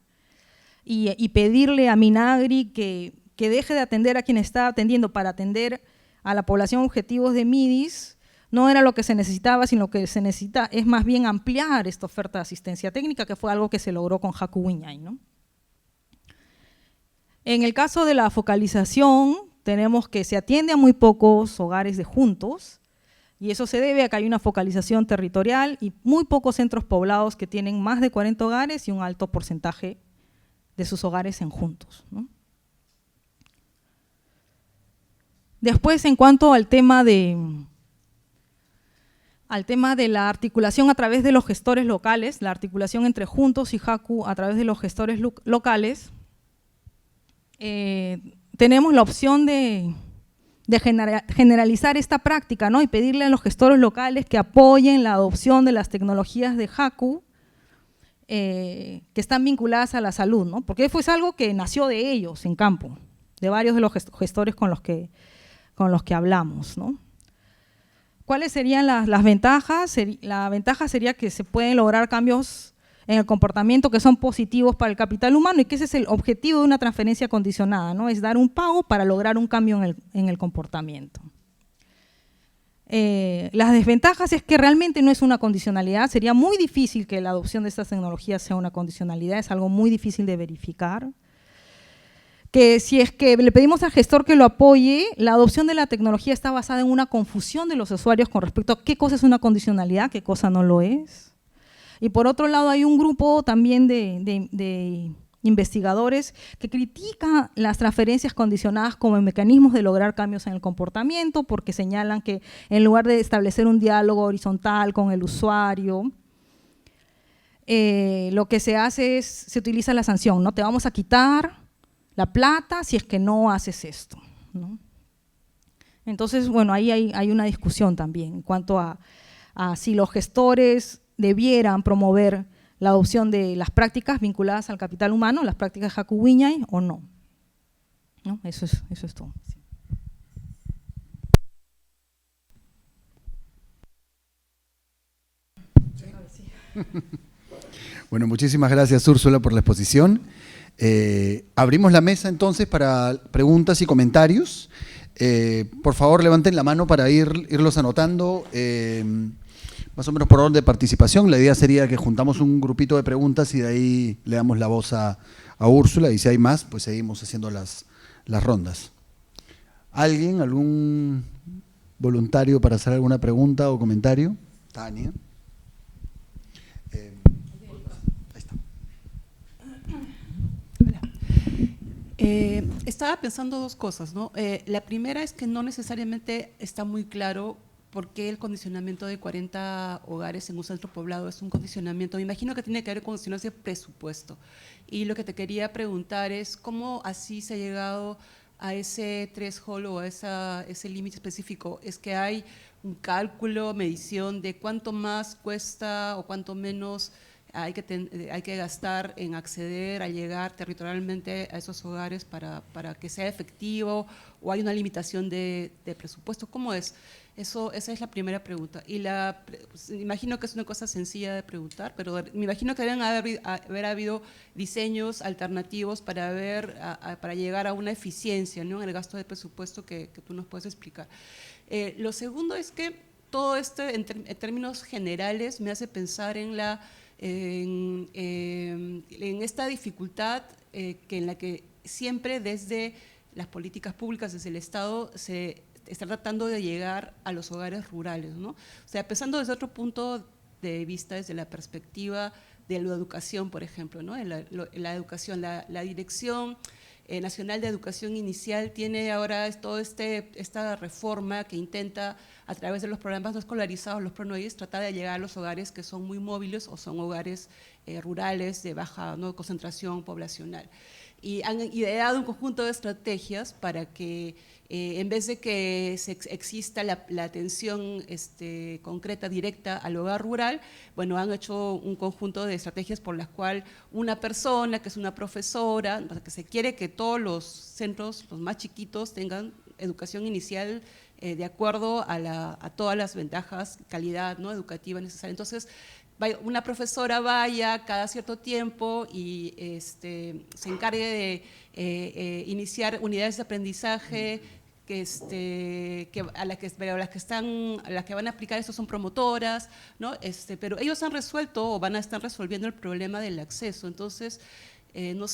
y pedirle a Minagri que deje de atender a quien está atendiendo para atender a la población objetivos de Midis no era lo que se necesitaba, sino que se necesita es más bien ampliar esta oferta de asistencia técnica, que fue algo que se logró con Haku Wiñay, ¿no? En el caso de la focalización, tenemos que se atiende a muy pocos hogares de juntos, y eso se debe a que hay una focalización territorial y muy pocos centros poblados que tienen más de 40 hogares y un alto porcentaje de sus hogares en juntos, ¿no? Después, en cuanto al tema de la articulación a través de los gestores locales, la articulación entre Juntos y Haku a través de los gestores locales, tenemos la opción de generalizar esta práctica, ¿no?, y pedirle a los gestores locales que apoyen la adopción de las tecnologías de Haku que están vinculadas a la salud, ¿no?, porque fue algo que nació de ellos en campo, de varios de los gestores con los que hablamos, ¿no? ¿Cuáles serían las ventajas? La ventaja sería que se pueden lograr cambios en el comportamiento que son positivos para el capital humano y que ese es el objetivo de una transferencia condicionada, ¿no?, es dar un pago para lograr un cambio en el comportamiento. Las desventajas es que realmente no es una condicionalidad, sería muy difícil que la adopción de estas tecnologías sea una condicionalidad, es algo muy difícil de verificar. Que si es que le pedimos al gestor que lo apoye, la adopción de la tecnología está basada en una confusión de los usuarios con respecto a qué cosa es una condicionalidad, qué cosa no lo es. Y por otro lado hay un grupo también de investigadores que critican las transferencias condicionadas como mecanismos de lograr cambios en el comportamiento, porque señalan que en lugar de establecer un diálogo horizontal con el usuario, lo que se hace es, se utiliza la sanción, ¿no?, te vamos a quitar la plata si es que no haces esto, ¿no? Entonces, bueno, ahí hay una discusión también en cuanto a si los gestores debieran promover la adopción de las prácticas vinculadas al capital humano, las prácticas Haku Wiñay o no, ¿no? Eso es todo. Bueno, muchísimas gracias, Úrsula, por la exposición. Abrimos la mesa entonces para preguntas y comentarios. Por favor, levanten la mano para irlos anotando, más o menos por orden de participación. La idea sería que juntamos un grupito de preguntas y de ahí le damos la voz a Úrsula, y si hay más, pues seguimos haciendo las rondas. ¿Alguien, algún voluntario para hacer alguna pregunta o comentario? Tania. Estaba pensando dos cosas, ¿no? La primera es que no necesariamente está muy claro por qué el condicionamiento de 40 hogares en un centro poblado es un condicionamiento. Me imagino que tiene que ver con condiciones de presupuesto. Y lo que te quería preguntar es cómo así se ha llegado a ese threshold o a ese límite específico. ¿Es que hay un cálculo, medición de cuánto más cuesta o cuánto menos hay que gastar en acceder, a llegar territorialmente a esos hogares para que sea efectivo, o hay una limitación de presupuesto? ¿Cómo es? Esa es la primera pregunta. Y pues, imagino que es una cosa sencilla de preguntar, pero me imagino que deben haber habido diseños alternativos para para llegar a una eficiencia, ¿no?, en el gasto de presupuesto que tú nos puedes explicar. Lo segundo es que todo esto, en términos generales, me hace pensar en esta dificultad en la que siempre desde las políticas públicas, desde el Estado, se está tratando de llegar a los hogares rurales, ¿no? O sea, pensando desde otro punto de vista, desde la perspectiva de la educación, por ejemplo, ¿no? La educación, la Dirección Nacional de Educación Inicial tiene ahora toda esta reforma que intenta, a través de los programas no escolarizados, los PRONOIS, tratar de llegar a los hogares que son muy móviles o son hogares rurales de baja, ¿no?, concentración poblacional. Y han ideado un conjunto de estrategias para que en vez de que exista la atención concreta, directa al hogar rural, bueno, han hecho un conjunto de estrategias por las cuales una persona, que es una profesora, que se quiere que todos los centros, los más chiquitos, tengan educación inicial de acuerdo a todas las ventajas, calidad, ¿no?, educativa necesaria. Entonces, una profesora vaya cada cierto tiempo y se encargue de iniciar unidades de aprendizaje a las que van a aplicar esto son promotoras, ¿no? Pero ellos han resuelto o van a estar resolviendo el problema del acceso. Entonces, no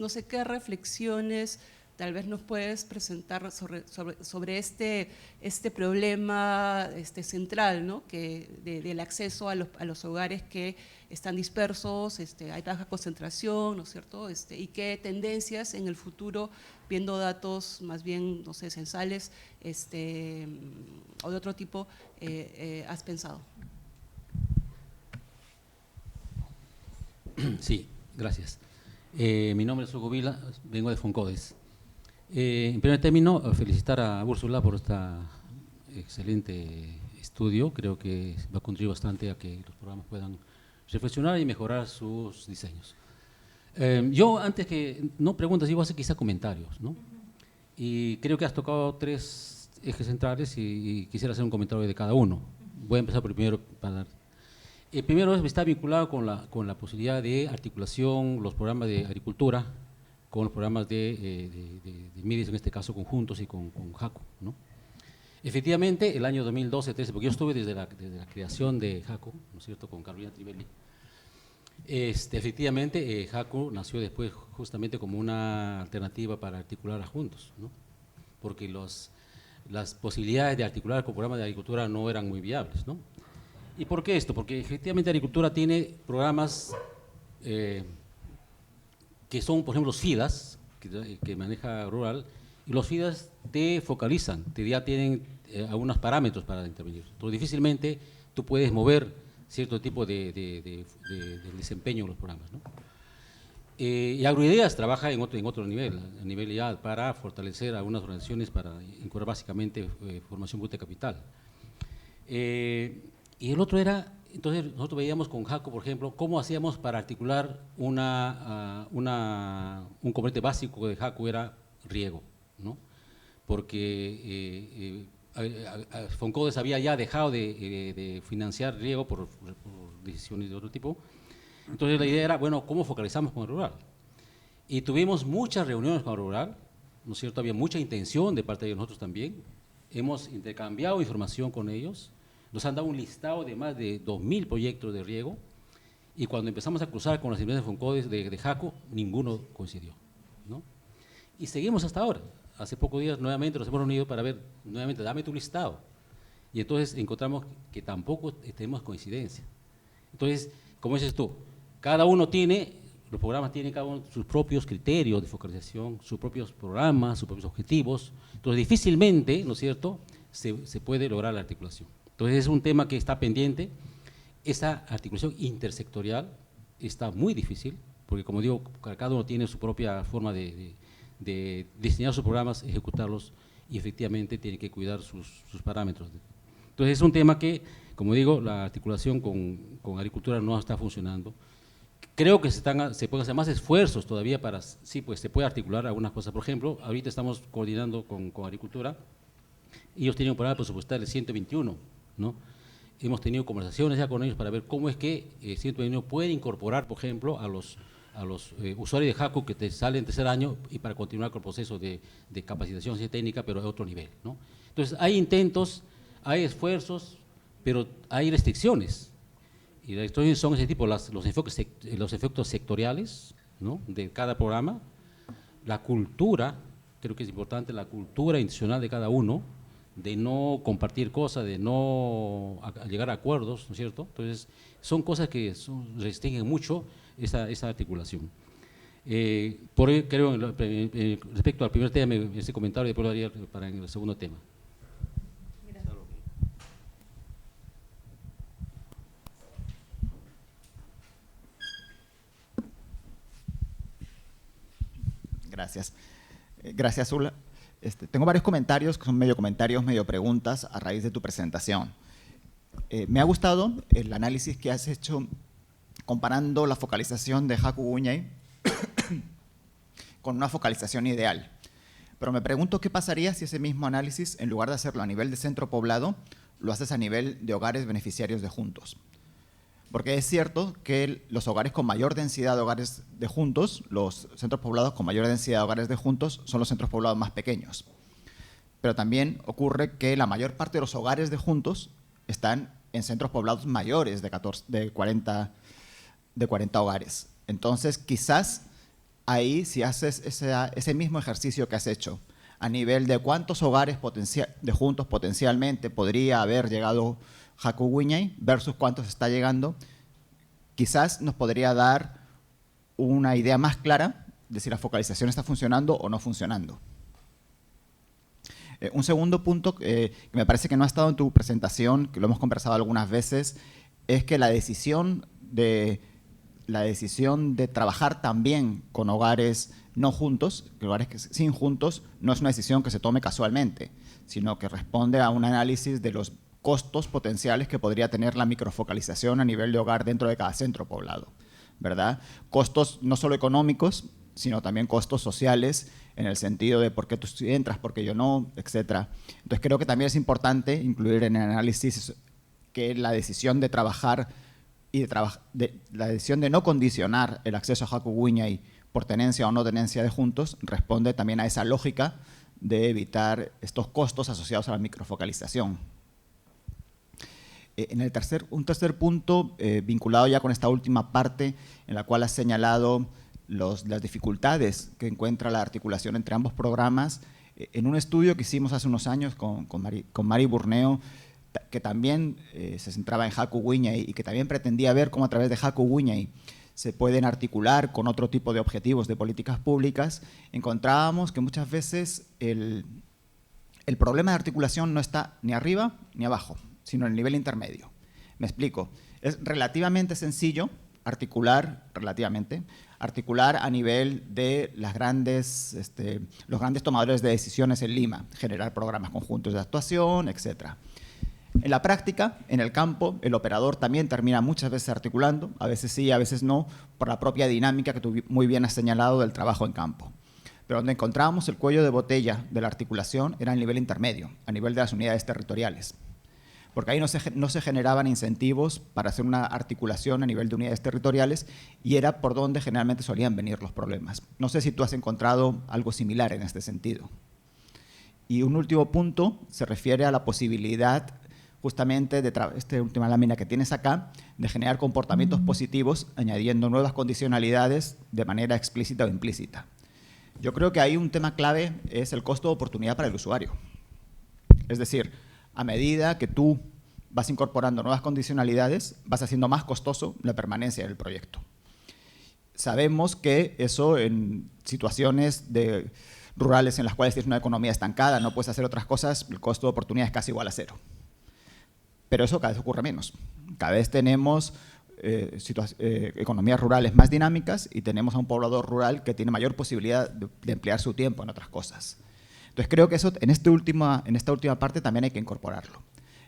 sé qué reflexiones tal vez nos puedes presentar sobre este problema central, ¿no?, del acceso a los hogares que están dispersos, hay baja concentración, ¿no es cierto?, y qué tendencias en el futuro, viendo datos más bien, no sé, censales o de otro tipo, has pensado. Sí, gracias. Mi nombre es Hugo Vila, vengo de Foncodes. En primer término, felicitar a Úrsula por este excelente estudio. Creo que va a contribuir bastante a que los programas puedan reflexionar y mejorar sus diseños. Yo, antes que, no preguntas, yo voy a hacer quizá comentarios, ¿no? Y creo que has tocado 3 ejes centrales y quisiera hacer un comentario de cada uno. Voy a empezar por el primero. El primero está vinculado con la posibilidad de articulación, los programas de agricultura, con los programas de MIDIS, en este caso conjuntos, y con JACO, ¿no? Efectivamente, el año 2012-13, porque yo estuve desde la creación de JACO, ¿no es cierto?, con Carolina Trivelli. Efectivamente, JACO nació después justamente como una alternativa para articular a juntos, ¿no?, porque las posibilidades de articular con programas de agricultura no eran muy viables, ¿no? ¿Y por qué esto? Porque efectivamente agricultura tiene programas que son, por ejemplo, los FIDAS, que maneja Rural, y los FIDAS te focalizan, ya tienen algunos parámetros para intervenir. Entonces, difícilmente tú puedes mover cierto tipo de desempeño en los programas, ¿no? Y Agroideas trabaja en otro nivel, a nivel ya para fortalecer algunas organizaciones para incorporar básicamente formación bruta de capital. Y el otro era, entonces nosotros veíamos con JACO, por ejemplo, cómo hacíamos para articular un componente básico de JACO era riego, ¿no? Porque Foncodes había ya dejado de financiar riego por decisiones de otro tipo. Entonces la idea era, bueno, ¿cómo focalizamos con el rural? Y tuvimos muchas reuniones con el rural, ¿no es cierto? Había mucha intención de parte de nosotros también. Hemos intercambiado información con ellos. Nos han dado un listado de más de 2.000 proyectos de riego, y cuando empezamos a cruzar con las empresas de Foncodes de JACO, ninguno coincidió, ¿no? Y seguimos hasta ahora. Hace pocos días nuevamente nos hemos reunido para ver, nuevamente, dame tu listado. Y entonces encontramos que tampoco tenemos coincidencia. Entonces, como dices tú, cada uno tiene, los programas tienen cada uno sus propios criterios de focalización, sus propios programas, sus propios objetivos. Entonces, difícilmente, ¿no es cierto?, se puede lograr la articulación. Entonces, es un tema que está pendiente. Esa articulación intersectorial está muy difícil, porque, como digo, cada uno tiene su propia forma de diseñar sus programas, ejecutarlos, y efectivamente tiene que cuidar sus parámetros. Entonces, es un tema que, como digo, la articulación con agricultura no está funcionando. creo que se pueden hacer más esfuerzos todavía para, sí, pues se puede articular algunas cosas. Por ejemplo, ahorita estamos coordinando con Agricultura, y ellos tienen un programa presupuestal de 121, ¿no? Hemos tenido conversaciones ya con ellos para ver cómo es que 121 puede incorporar, por ejemplo, a los usuarios de Haku que te salen en tercer año y para continuar con el proceso de capacitación técnica, pero a otro nivel, ¿no? Entonces, hay intentos, hay esfuerzos, pero hay restricciones. Y las restricciones son ese tipo, los efectos sectoriales, ¿no?, de cada programa, la cultura, creo que es importante, la cultura institucional de cada uno, de no compartir cosas, de no llegar a acuerdos, ¿no es cierto? Entonces, son cosas que restringen mucho esa articulación. Por ello, creo, respecto al primer tema, ese comentario después lo haría para el segundo tema. Gracias. Gracias, Zula. Tengo varios comentarios, que son medio comentarios, medio preguntas, a raíz de tu presentación. Me ha gustado el análisis que has hecho comparando la focalización de Haku Guiñay con una focalización ideal. Pero me pregunto qué pasaría si ese mismo análisis, en lugar de hacerlo a nivel de centro poblado, lo haces a nivel de hogares beneficiarios de juntos. Porque es cierto que los hogares con mayor densidad de hogares de juntos, los centros poblados con mayor densidad de hogares de juntos, son los centros poblados más pequeños. Pero también ocurre que la mayor parte de los hogares de juntos están en centros poblados mayores de 40 hogares. Entonces, quizás ahí, si haces ese mismo ejercicio que has hecho, a nivel de cuántos hogares de juntos potencialmente podría haber llegado Haku Guiñay versus cuántos está llegando, quizás nos podría dar una idea más clara de si la focalización está funcionando o no funcionando. Un segundo punto que me parece que no ha estado en tu presentación, que lo hemos conversado algunas veces, es que la decisión de trabajar también con hogares no juntos, hogares sin juntos, no es una decisión que se tome casualmente, sino que responde a un análisis de los costos potenciales que podría tener la microfocalización a nivel de hogar dentro de cada centro poblado, ¿verdad? Costos no solo económicos, sino también costos sociales, en el sentido de por qué tú entras, por qué yo no, etc. Entonces creo que también es importante incluir en el análisis que la decisión de trabajar y la decisión de no condicionar el acceso a Haku Guiñay por tenencia o no tenencia de juntos responde también a esa lógica de evitar estos costos asociados a la microfocalización. Un tercer punto, vinculado ya con esta última parte, en la cual has señalado las dificultades que encuentra la articulación entre ambos programas. En un estudio que hicimos hace unos años con Mari Burneo, que también se centraba en Haku Guiñay y que también pretendía ver cómo a través de Haku Guiñay se pueden articular con otro tipo de objetivos de políticas públicas, encontrábamos que muchas veces el problema de articulación no está ni arriba ni abajo, sino en el nivel intermedio. Me explico. Es relativamente sencillo articular a nivel de los grandes tomadores de decisiones en Lima, generar programas conjuntos de actuación, etc. En la práctica, en el campo, el operador también termina muchas veces articulando, a veces sí, a veces no, por la propia dinámica que tú muy bien has señalado del trabajo en campo. Pero donde encontrábamos el cuello de botella de la articulación era el nivel intermedio, a nivel de las unidades territoriales. Porque ahí no se generaban incentivos para hacer una articulación a nivel de unidades territoriales y era por donde generalmente solían venir los problemas. No sé si tú has encontrado algo similar en este sentido. Y un último punto se refiere a la posibilidad justamente de esta última lámina que tienes acá, de generar comportamientos positivos añadiendo nuevas condicionalidades de manera explícita o implícita. Yo creo que ahí un tema clave es el costo de oportunidad para el usuario. Es decir, a medida que tú vas incorporando nuevas condicionalidades, vas haciendo más costoso la permanencia del proyecto. Sabemos que eso en situaciones rurales en las cuales tienes una economía estancada, no puedes hacer otras cosas, el costo de oportunidad es casi igual a cero. Pero eso cada vez ocurre menos. Cada vez tenemos economías rurales más dinámicas y tenemos a un poblador rural que tiene mayor posibilidad de emplear su tiempo en otras cosas. Entonces creo que eso en esta última parte también hay que incorporarlo.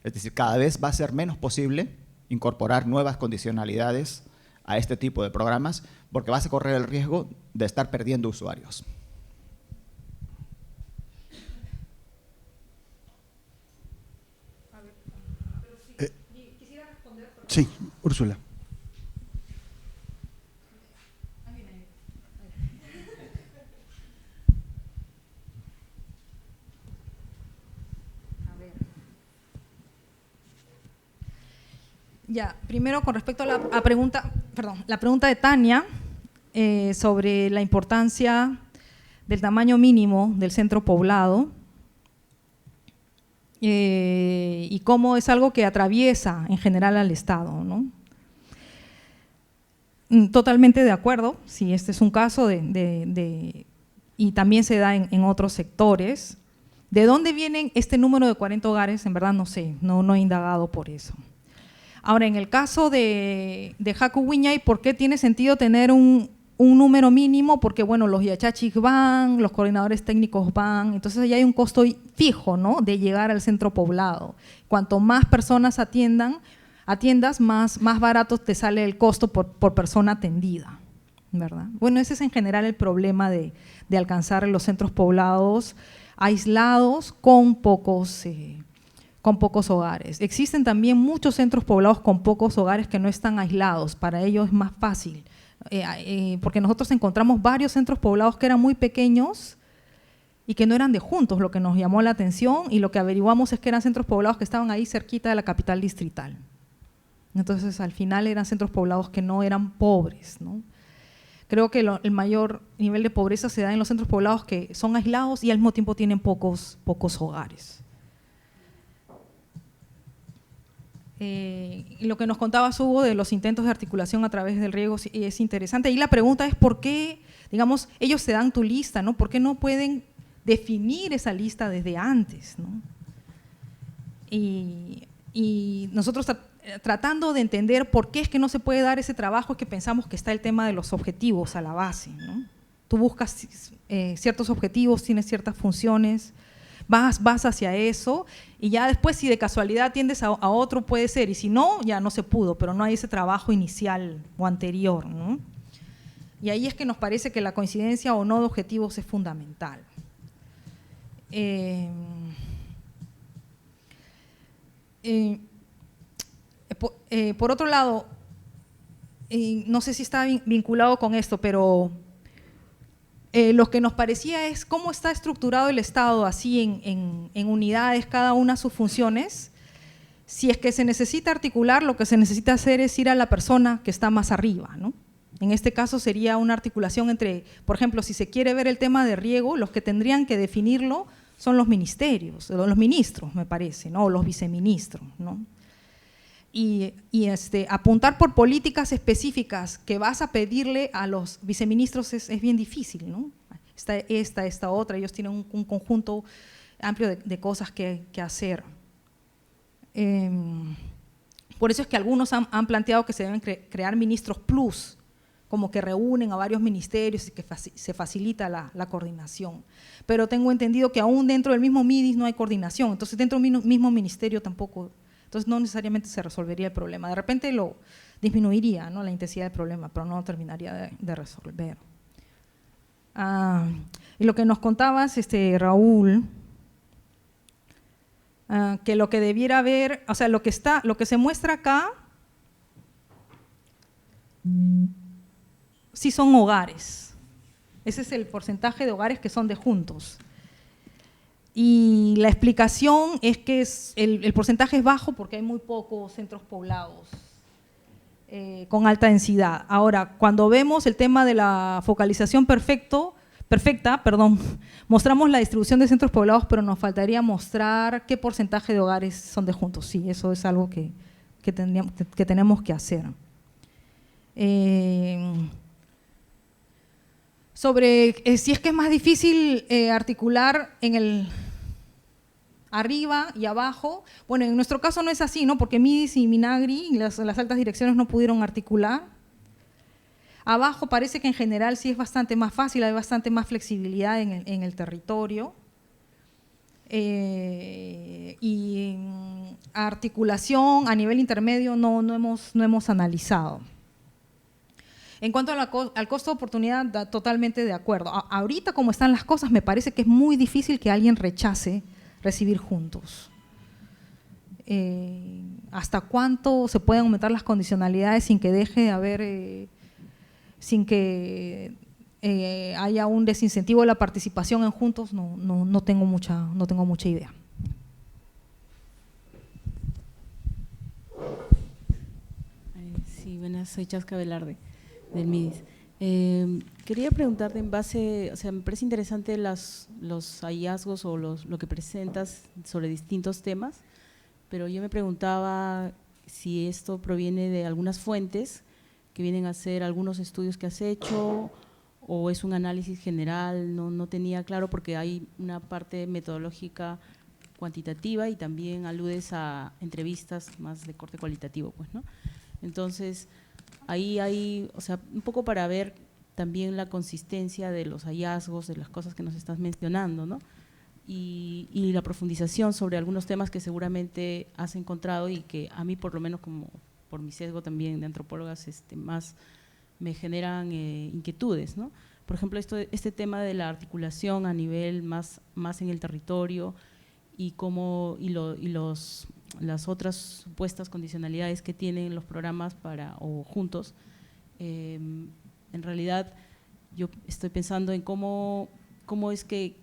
Es decir, cada vez va a ser menos posible incorporar nuevas condicionalidades a este tipo de programas, porque vas a correr el riesgo de estar perdiendo usuarios. Sí, Úrsula. Ya, primero con respecto a la pregunta de Tania sobre la importancia del tamaño mínimo del centro poblado y cómo es algo que atraviesa en general al Estado, ¿no? Totalmente de acuerdo, si este es un caso y también se da en otros sectores. ¿De dónde vienen este número de 40 hogares? En verdad no sé, no he indagado por eso. Ahora, en el caso de Jacuwiñay, ¿por qué tiene sentido tener un número mínimo? Porque, bueno, los yachachis van, los coordinadores técnicos van, entonces ya hay un costo fijo, ¿no?, de llegar al centro poblado. Cuanto más personas atiendas, más barato te sale el costo por persona atendida, ¿verdad? Bueno, ese es en general el problema de alcanzar los centros poblados aislados con pocos hogares. Existen también muchos centros poblados con pocos hogares que no están aislados, para ellos es más fácil, porque nosotros encontramos varios centros poblados que eran muy pequeños y que no eran de juntos, lo que nos llamó la atención, y lo que averiguamos es que eran centros poblados que estaban ahí cerquita de la capital distrital. Entonces, al final eran centros poblados que no eran pobres, ¿no? Creo que el mayor nivel de pobreza se da en los centros poblados que son aislados y al mismo tiempo tienen pocos hogares. Y lo que nos contaba Hugo de los intentos de articulación a través del riego es interesante. Y la pregunta es por qué, digamos, ellos te dan tu lista, ¿no? ¿Por qué no pueden definir esa lista desde antes, ¿no? Y nosotros tratando de entender por qué es que no se puede dar ese trabajo, es que pensamos que está el tema de los objetivos a la base, ¿no? Tú buscas ciertos objetivos, tienes ciertas funciones, vas hacia eso, y ya después si de casualidad atiendes a otro puede ser, y si no, ya no se pudo, pero no hay ese trabajo inicial o anterior, ¿no? Y ahí es que nos parece que la coincidencia o no de objetivos es fundamental. Por otro lado, no sé si está vinculado con esto, pero lo que nos parecía es cómo está estructurado el Estado así en unidades, cada una sus funciones. Si es que se necesita articular, lo que se necesita hacer es ir a la persona que está más arriba, ¿no? En este caso sería una articulación entre, por ejemplo, si se quiere ver el tema de riego, los que tendrían que definirlo son los ministerios, los ministros, me parece, ¿no? O los viceministros, ¿no? Y apuntar por políticas específicas que vas a pedirle a los viceministros es bien difícil, ¿no? Esta otra, ellos tienen un conjunto amplio de cosas que hacer. Por eso es que algunos han planteado que se deben crear ministros plus, como que reúnen a varios ministerios y que se facilita la coordinación. Pero tengo entendido que aún dentro del mismo MIDIS no hay coordinación, entonces dentro del mismo ministerio tampoco. Entonces no necesariamente se resolvería el problema. De repente lo disminuiría, ¿no?, la intensidad del problema, pero no terminaría de resolver. Y lo que nos contabas, Raúl, que lo que debiera haber, o sea, lo que se muestra acá, sí son hogares. Ese es el porcentaje de hogares que son de juntos. Y la explicación es que el porcentaje es bajo porque hay muy pocos centros poblados con alta densidad. Ahora, cuando vemos el tema de la focalización perfecta, mostramos la distribución de centros poblados, pero nos faltaría mostrar qué porcentaje de hogares son de juntos. Sí, eso es algo que tenemos que hacer. Sobre si es que es más difícil articular en el arriba y abajo, bueno, en nuestro caso no es así, ¿no? Porque MIDIS y Minagri, las altas direcciones no pudieron articular. Abajo parece que en general sí es bastante más fácil, hay bastante más flexibilidad en el territorio. Y articulación a nivel intermedio no hemos analizado. En cuanto al costo de oportunidad, totalmente de acuerdo. Ahorita, como están las cosas, me parece que es muy difícil que alguien rechace recibir juntos. ¿Hasta cuánto se pueden aumentar las condicionalidades sin que deje de haber, sin que haya un desincentivo de la participación en juntos? No tengo mucha idea. Sí, buenas, soy Chasca Velarde, del MIDIS. Quería preguntarte en base, o sea, me parece interesante los hallazgos o lo que presentas sobre distintos temas, pero yo me preguntaba si esto proviene de algunas fuentes que vienen a ser algunos estudios que has hecho o es un análisis general. No tenía claro porque hay una parte metodológica cuantitativa y también aludes a entrevistas más de corte cualitativo, pues, ¿no? Entonces, ahí hay, o sea, un poco para ver también la consistencia de los hallazgos, de las cosas que nos estás mencionando, ¿no? Y la profundización sobre algunos temas que seguramente has encontrado y que a mí, por lo menos como por mi sesgo también de antropólogas, más me generan inquietudes, ¿no? Por ejemplo, este tema de la articulación a nivel más en el territorio y las otras supuestas condicionalidades que tienen los programas o juntos. En realidad, yo estoy pensando en cómo es que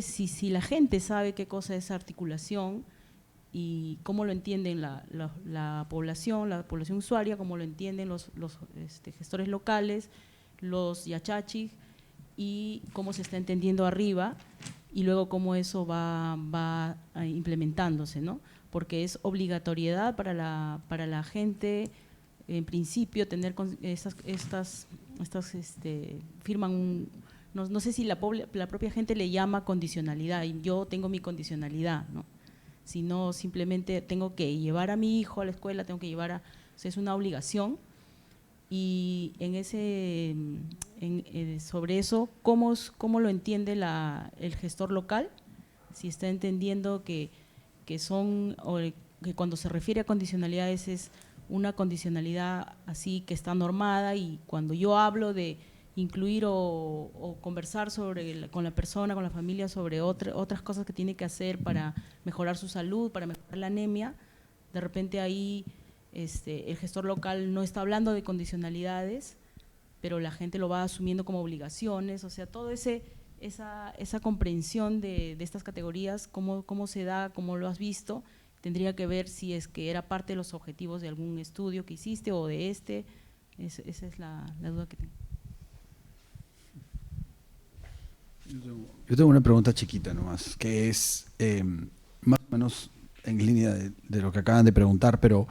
si la gente sabe qué cosa es articulación y cómo lo entienden la población usuaria, cómo lo entienden los gestores locales, los yachachis, y cómo se está entendiendo arriba, y luego cómo eso va implementándose, ¿no? Porque es obligatoriedad para la gente, en principio, tener firman no sé si la propia gente le llama condicionalidad, y yo tengo mi condicionalidad, ¿no? Sino simplemente tengo que llevar a mi hijo a la escuela, o sea, es una obligación. Y sobre eso, ¿cómo lo entiende el gestor local? Si está entendiendo que cuando se refiere a condicionalidades es una condicionalidad así que está normada, y cuando yo hablo de incluir o conversar con la persona, con la familia, sobre otras cosas que tiene que hacer para mejorar su salud, para mejorar la anemia, de repente ahí el gestor local no está hablando de condicionalidades, pero la gente lo va asumiendo como obligaciones. O sea, todo esa comprensión de estas categorías, cómo se da, cómo lo has visto, tendría que ver si es que era parte de los objetivos de algún estudio que hiciste o de esa es la duda que tengo. Yo tengo una pregunta chiquita nomás, que es más o menos en línea de lo que acaban de preguntar, pero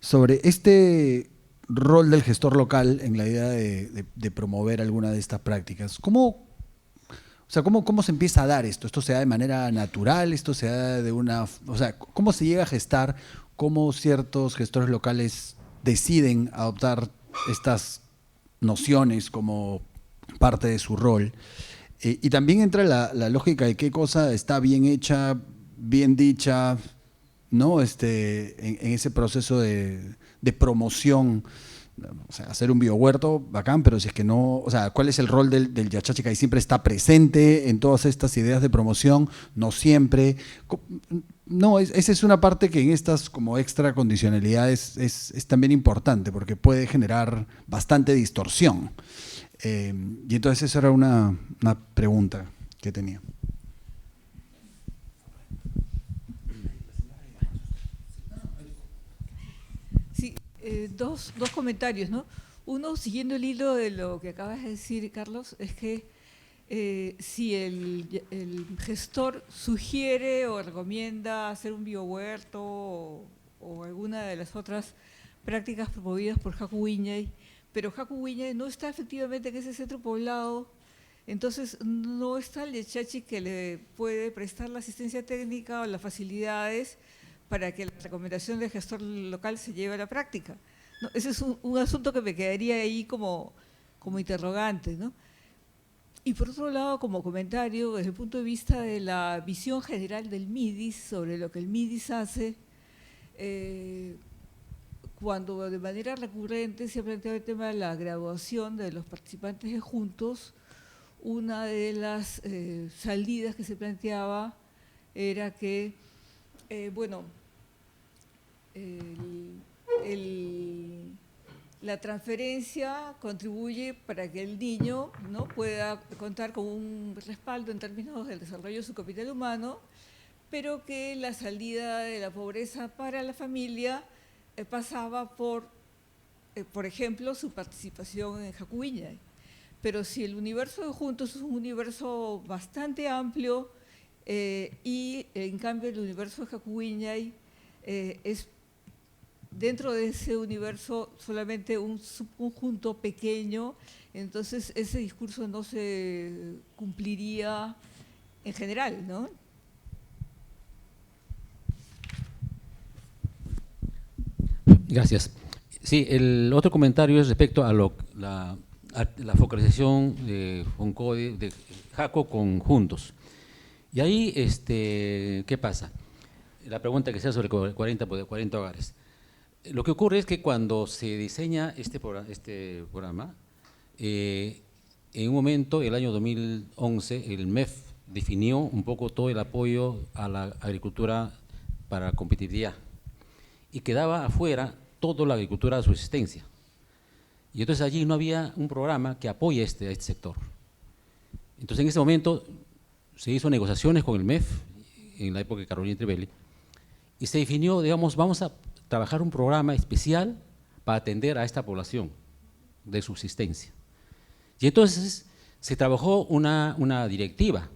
sobre este rol del gestor local en la idea de promover alguna de estas prácticas. ¿Cómo se empieza a dar esto? ¿Esto se da de manera natural? ¿Esto se da cómo se llega a gestar? ¿Cómo ciertos gestores locales deciden adoptar estas nociones como parte de su rol? Y también entra la lógica de qué cosa está bien hecha, bien dicha, ¿no? En ese proceso de promoción. O sea, hacer un biohuerto, bacán, pero si es que no, o sea, ¿cuál es el rol del yachachi que ahí siempre está presente en todas estas ideas de promoción? No siempre. No, esa es una parte que en estas como extra condicionalidades es también importante, porque puede generar bastante distorsión. Y entonces esa era una pregunta que tenía. Sí, dos comentarios, ¿no? Uno, siguiendo el hilo de lo que acabas de decir, Carlos, es que si el gestor sugiere o recomienda hacer un biohuerto o alguna de las otras prácticas promovidas por Haku Wiñay, pero Haku Wiñay no está efectivamente en ese centro poblado, entonces no está el yachachi que le puede prestar la asistencia técnica o las facilidades para que la recomendación del gestor local se lleve a la práctica, ¿no? Ese es un asunto que me quedaría ahí como interrogante, ¿no? Y por otro lado, como comentario, desde el punto de vista de la visión general del MIDIS sobre lo que el MIDIS hace, cuando de manera recurrente se ha planteado el tema de la graduación de los participantes de Juntos, una de las salidas que se planteaba era que, la transferencia contribuye para que el niño, ¿no?, pueda contar con un respaldo en términos del desarrollo de su capital humano, pero que la salida de la pobreza para la familia pasaba por ejemplo, su participación en Jacuwiñay. Pero si el universo de Juntos es un universo bastante amplio y en cambio el universo de Jacuwiñay es dentro de ese universo solamente un subconjunto pequeño, entonces ese discurso no se cumpliría en general, ¿no? Gracias. Sí, el otro comentario es respecto a la focalización de FONCODE, de JACO con Juntos. Y ahí, ¿qué pasa? La pregunta que sea sobre 40 hogares. Lo que ocurre es que cuando se diseña este programa, en un momento, el año 2011, el MEF definió un poco todo el apoyo a la agricultura para la competitividad y quedaba afuera toda la agricultura de subsistencia. Y entonces allí no había un programa que apoye a este sector. Entonces en ese momento se hizo negociaciones con el MEF, en la época de Carolina Trivelli, y se definió, digamos, vamos a trabajar un programa especial para atender a esta población de subsistencia. Y entonces se trabajó una directiva,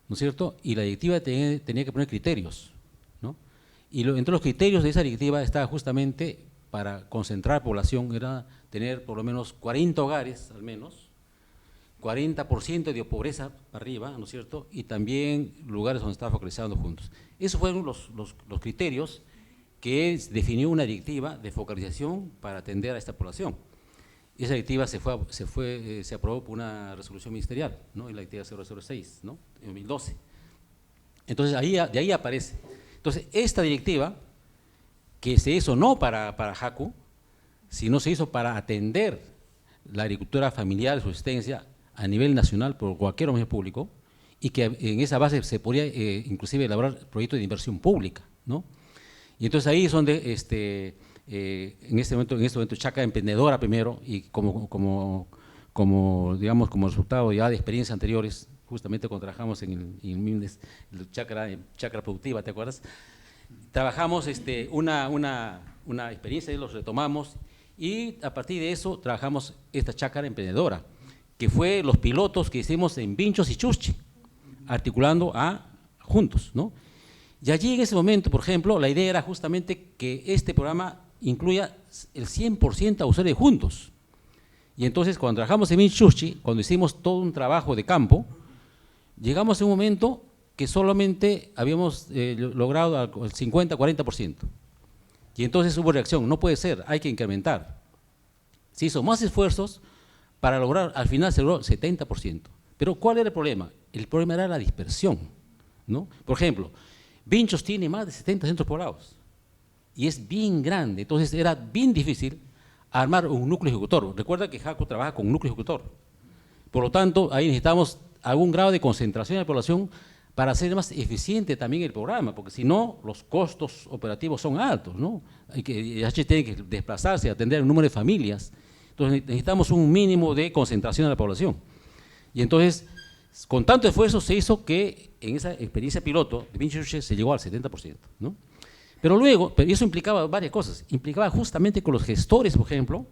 ¿no es cierto? Y la directiva tenía que poner criterios, ¿no? Y entre los criterios de esa directiva estaba justamente para concentrar población, era tener por lo menos 40 hogares al menos, 40% de pobreza para arriba, ¿no es cierto? Y también lugares donde estaba focalizando Juntos. Esos fueron los criterios que definió una directiva de focalización para atender a esta población. Y esa directiva se aprobó por una resolución ministerial, ¿no? En la directiva 006, ¿no? En 2012. Entonces de ahí aparece. Entonces esta directiva, que se hizo no para JACU, sino se hizo para atender la agricultura familiar de subsistencia a nivel nacional por cualquier organismo público, y que en esa base se podría inclusive elaborar proyectos de inversión pública, ¿no? Y entonces ahí es donde en este momento Chácara Emprendedora primero, y como resultado ya de experiencias anteriores, justamente cuando trabajamos en el MINDES, Chácara Productiva, ¿te acuerdas? Trabajamos una experiencia y los retomamos, y a partir de eso trabajamos esta Chácara Emprendedora, que fue los pilotos que hicimos en Vinchos y Chuschi, articulando a Juntos, ¿no? Y allí en ese momento, por ejemplo, la idea era justamente que este programa incluya el 100% a usuarios de Juntos. Y entonces cuando trabajamos en Vinchos y Chuschi, cuando hicimos todo un trabajo de campo, llegamos a un momento que solamente habíamos logrado el 50-40%. Y entonces hubo reacción, no puede ser, hay que incrementar. Se hizo más esfuerzos para lograr, al final se logró 70%. Pero ¿cuál era el problema? El problema era la dispersión, ¿no? Por ejemplo, Vinchos tiene más de 70 centros poblados y es bien grande, entonces era bien difícil armar un núcleo ejecutor. Recuerda que JACO trabaja con un núcleo ejecutor. Por lo tanto, ahí necesitamos algún grado de concentración de la población para hacer más eficiente también el programa, porque si no, los costos operativos son altos, ¿no? El tiene que desplazarse, atender un número de familias. Entonces necesitamos un mínimo de concentración de la población. Y entonces, con tanto esfuerzo se hizo que en esa experiencia piloto de Vinchos y Chuschi se llegó al 70%, ¿no? Pero luego, eso implicaba varias cosas. Implicaba justamente que los gestores, por ejemplo,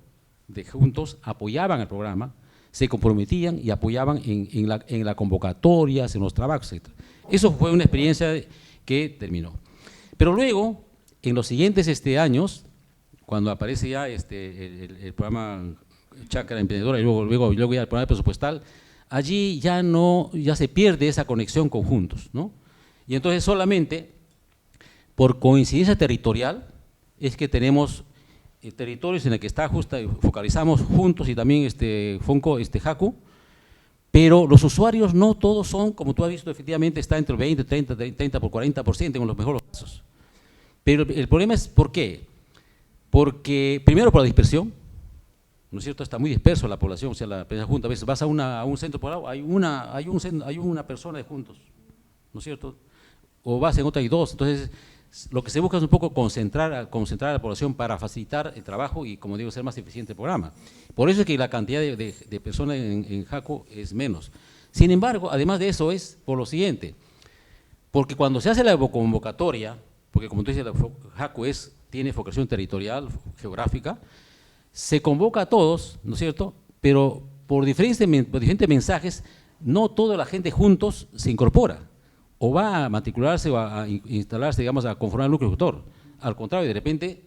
de Juntos apoyaban el programa, se comprometían y apoyaban en la convocatorias, en los trabajos, etc. Eso fue una experiencia que terminó. Pero luego, en los siguientes años, cuando aparece ya el programa Chácara Emprendedora y luego ya el programa presupuestal, allí ya se pierde esa conexión con Juntos, ¿no? Y entonces solamente por coincidencia territorial es que tenemos territorios en el que focalizamos Juntos y también JACU, pero los usuarios no todos son, como tú has visto, efectivamente está entre el 20, 30 por 40% en los mejores casos. Pero el problema es ¿por qué? Porque, primero por la dispersión, ¿no es cierto? Está muy disperso la población, o sea, la junta. A veces vas a un centro poblado, hay una persona de juntos, ¿no es cierto? O vas en otra y dos. Entonces, lo que se busca es un poco concentrar a la población para facilitar el trabajo y, como digo, ser más eficiente el programa. Por eso es que la cantidad de personas en Jaco es menos. Sin embargo, además de eso, es por lo siguiente, porque cuando se hace la convocatoria, porque como tú dices, Jaco tiene vocación territorial, geográfica, se convoca a todos, ¿no es cierto?, pero por diferentes mensajes, no toda la gente juntos se incorpora, o va a matricularse o a instalarse, digamos, a conformar el núcleo ejecutor. Al contrario, de repente,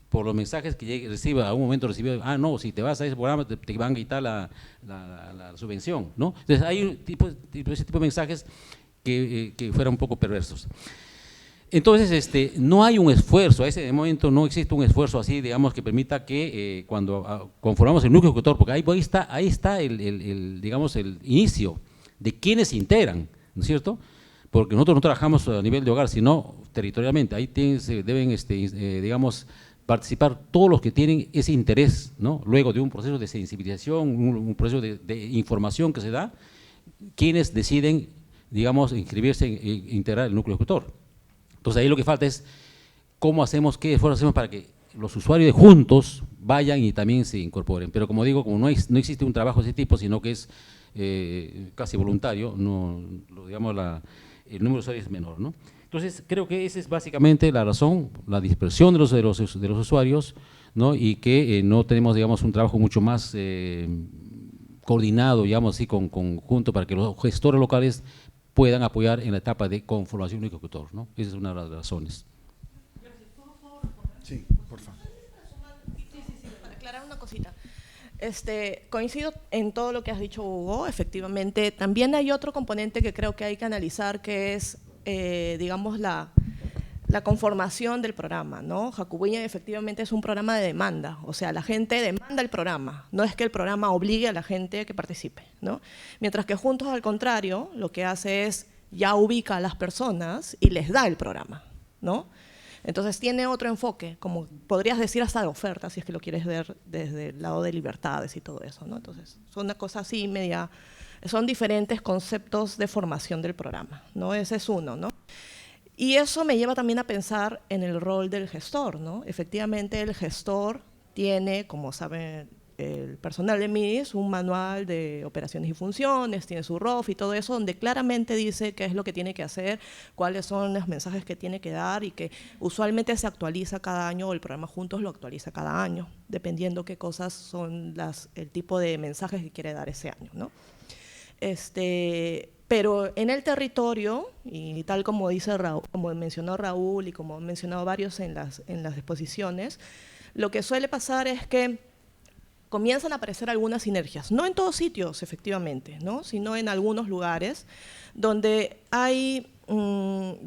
por los mensajes que recibe, a un momento recibe, no, si te vas a ese programa te van a quitar la subvención, ¿no? Entonces hay ese tipo de mensajes que fueran un poco perversos. Entonces, no hay un esfuerzo, a ese momento no existe un esfuerzo así, digamos, que permita que cuando conformamos el núcleo ejecutor, porque ahí está digamos, el inicio de quienes se integran, ¿no es cierto? Porque nosotros no trabajamos a nivel de hogar, sino territorialmente. Ahí deben, digamos, participar todos los que tienen ese interés, ¿no? Luego de un proceso de sensibilización, un proceso de información que se da, quienes deciden, digamos, inscribirse e integrar el núcleo ejecutor. Entonces ahí lo que falta es qué esfuerzo hacemos para que los usuarios de juntos vayan y también se incorporen. Pero como digo, como no existe un trabajo de ese tipo, sino que es casi voluntario, digamos, el número de usuarios es menor, ¿no? Entonces creo que esa es básicamente la razón, la dispersión de los usuarios, ¿no? Y que no tenemos, digamos, un trabajo mucho más coordinado, digamos así, conjunto para que los gestores locales puedan apoyar en la etapa de conformación del ejecutor, ¿no? Esa es una de las razones. Sí, por favor. Para aclarar una cosita. Coincido en todo lo que has dicho, Hugo, efectivamente. También hay otro componente que creo que hay que analizar, que es, digamos, la conformación del programa, ¿no? Jacubiña efectivamente es un programa de demanda, o sea, la gente demanda el programa, no es que el programa obligue a la gente a que participe, ¿no? Mientras que Juntos, al contrario, lo que hace es ya ubica a las personas y les da el programa, ¿no? Entonces tiene otro enfoque, como podrías decir hasta de oferta, si es que lo quieres ver desde el lado de libertades y todo eso, ¿no? Entonces son una cosa así media, son diferentes conceptos de formación del programa, ¿no? Ese es uno, ¿no? Y eso me lleva también a pensar en el rol del gestor, ¿no? Efectivamente, el gestor tiene, como saben el personal de MIDIS, un manual de operaciones y funciones, tiene su ROF y todo eso, donde claramente dice qué es lo que tiene que hacer, cuáles son los mensajes que tiene que dar y que usualmente se actualiza cada año, o el programa Juntos lo actualiza cada año, dependiendo qué cosas son el tipo de mensajes que quiere dar ese año, ¿no? Pero en el territorio, y tal como dice Raúl, como mencionó Raúl y como han mencionado varios en las exposiciones, lo que suele pasar es que comienzan a aparecer algunas sinergias, no en todos sitios efectivamente, ¿no? Sino en algunos lugares donde hay,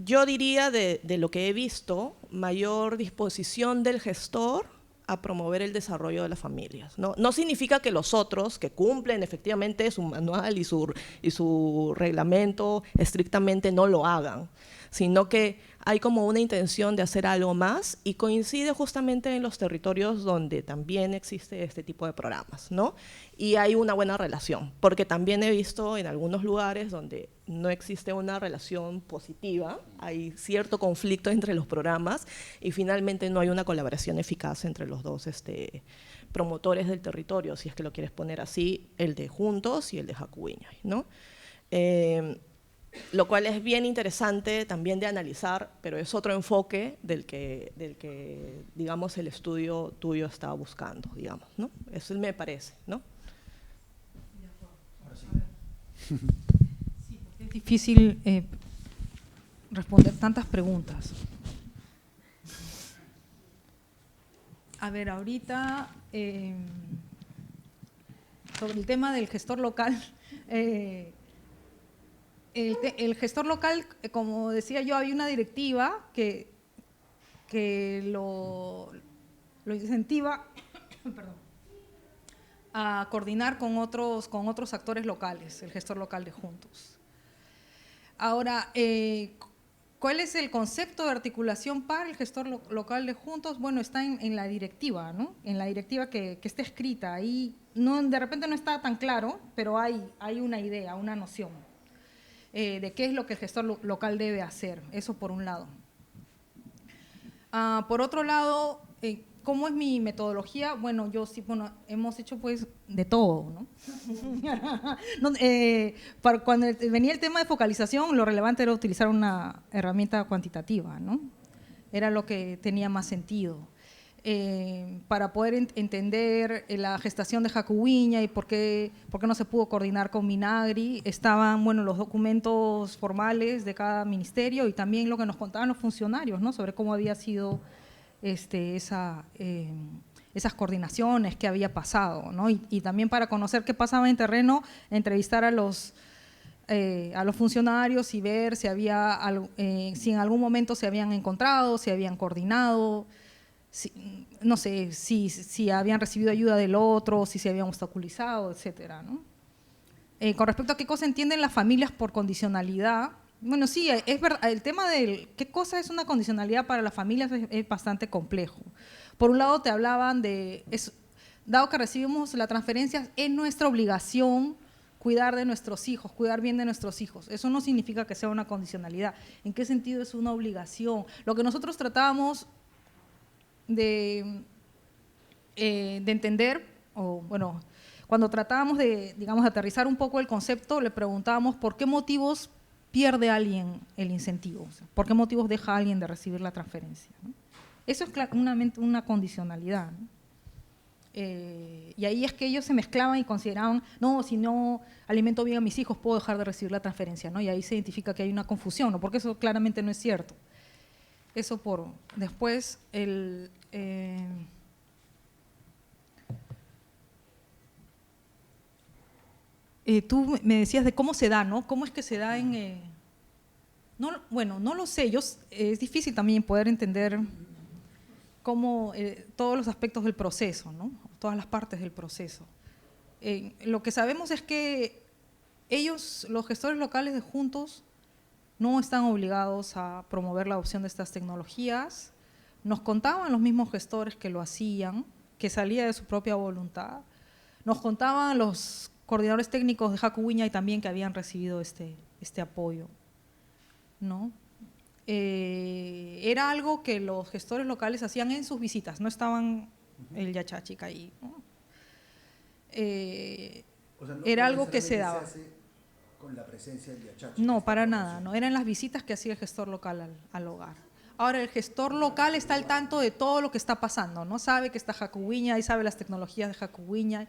yo diría de lo que he visto, mayor disposición del gestor a promover el desarrollo de las familias, ¿no? No significa que los otros, que cumplen efectivamente su manual y su reglamento estrictamente, no lo hagan, sino que hay como una intención de hacer algo más y coincide justamente en los territorios donde también existe este tipo de programas, ¿no? Y hay una buena relación, porque también he visto en algunos lugares donde no existe una relación positiva, hay cierto conflicto entre los programas y finalmente no hay una colaboración eficaz entre los dos promotores del territorio, si es que lo quieres poner así, el de Juntos y el de Jacubiña, ¿no? Lo cual es bien interesante también de analizar, pero es otro enfoque del que digamos, el estudio tuyo está buscando, digamos, ¿no? Eso me parece, ¿no? Sí, porque es difícil responder tantas preguntas. A ver, ahorita, sobre el tema del gestor local, el gestor local, como decía yo, hay una directiva que lo incentiva perdón, a coordinar con otros actores locales, el gestor local de Juntos. Ahora, ¿Cuál es el concepto de articulación para el gestor local de juntos? Bueno, está en la directiva, ¿no? En la directiva que está escrita. Ahí no, de repente no está tan claro, pero hay una idea, una noción de qué es lo que el gestor local debe hacer. Eso por un lado. Por otro lado, ¿cómo es mi metodología? Bueno, hemos hecho pues de todo, ¿no? Cuando venía el tema de focalización, lo relevante era utilizar una herramienta cuantitativa, ¿no? Era lo que tenía más sentido. Para poder entender la gestación de Jacuwiñay y por qué no se pudo coordinar con Minagri, estaban los documentos formales de cada ministerio y también lo que nos contaban los funcionarios, ¿no? Sobre cómo había sido esas coordinaciones, qué había pasado, ¿no? Y también para conocer qué pasaba en terreno, entrevistar a los funcionarios y ver si en algún momento se habían encontrado, si habían coordinado, no sé, si habían recibido ayuda del otro, si se habían obstaculizado, etcétera, ¿no? Con respecto a qué cosa entienden las familias por condicionalidad, bueno, sí, es verdad, el tema de qué cosa es una condicionalidad para las familias es bastante complejo. Por un lado te hablaban dado que recibimos la transferencia, es nuestra obligación cuidar de nuestros hijos, cuidar bien de nuestros hijos. Eso no significa que sea una condicionalidad. ¿En qué sentido es una obligación? Lo que nosotros tratábamos de entender, cuando tratábamos de, digamos, aterrizar un poco el concepto, le preguntábamos por qué motivos pierde alguien el incentivo, o sea, por qué motivos deja a alguien de recibir la transferencia, ¿no? Eso es claramente una condicionalidad, ¿no? Y ahí es que ellos se mezclaban y consideraban, no, si no alimento bien a mis hijos puedo dejar de recibir la transferencia, ¿no? Y ahí se identifica que hay una confusión, ¿no? Porque eso claramente no es cierto. Eso por después tú me decías de cómo se da, ¿no? ¿Cómo es que se da no lo sé. Es difícil también poder entender cómo todos los aspectos del proceso, ¿no? Todas las partes del proceso. Lo que sabemos es que ellos, los gestores locales de Juntos, no están obligados a promover la adopción de estas tecnologías. Nos contaban los mismos gestores que lo hacían, que salía de su propia voluntad. Nos contaban los coordinadores técnicos de Jacuwiñay también que habían recibido este apoyo, ¿no? Era algo que los gestores locales hacían en sus visitas, no estaban el Yachachica ahí, ¿no? Era algo que se daba. Con la presencia del Yachachi. No, para nada, no, eran las visitas que hacía el gestor local al hogar. Ahora, el gestor local está al tanto de todo lo que está pasando, ¿no? Sabe que está Jacuwiñay, sabe las tecnologías de Jacuwiñay,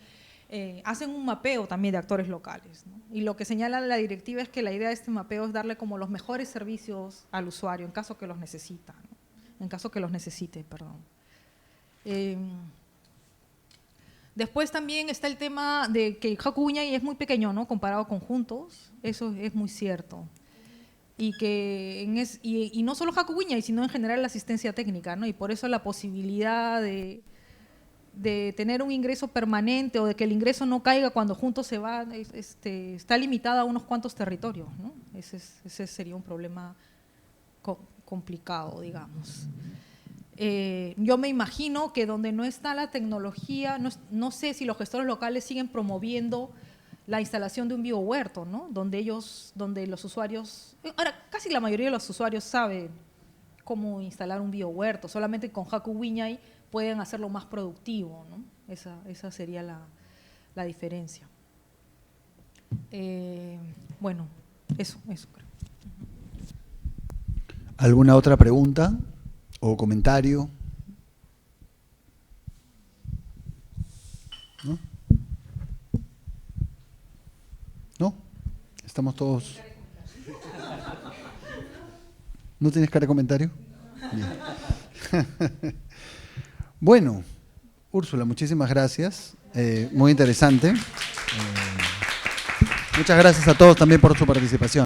hacen un mapeo también de actores locales, ¿no? Y lo que señala la directiva es que la idea de este mapeo es darle como los mejores servicios al usuario en caso que los necesita, ¿no? En caso que los necesite, perdón. Después también está el tema de que Jacuwiñay es muy pequeño, ¿no? Comparado con Juntos, eso es muy cierto. Y no solo Jacuwiñay, sino en general la asistencia técnica, ¿no? Y por eso la posibilidad de tener un ingreso permanente o de que el ingreso no caiga cuando Juntos se va, está limitada a unos cuantos territorios, ¿no? Ese sería un problema complicado, digamos. Yo me imagino que donde no está la tecnología, no sé si los gestores locales siguen promoviendo la instalación de un biohuerto, ¿no? Donde los usuarios, ahora casi la mayoría de los usuarios saben cómo instalar un biohuerto, solamente con Jacuwiñay pueden hacerlo más productivo, ¿no? Esa sería la diferencia. Bueno, eso creo. ¿Alguna otra pregunta o comentario? ¿No? ¿No? Estamos todos… ¿No tienes cara de comentario? Bien. Bueno, Úrsula, muchísimas gracias. Muy interesante. Muchas gracias a todos también por su participación.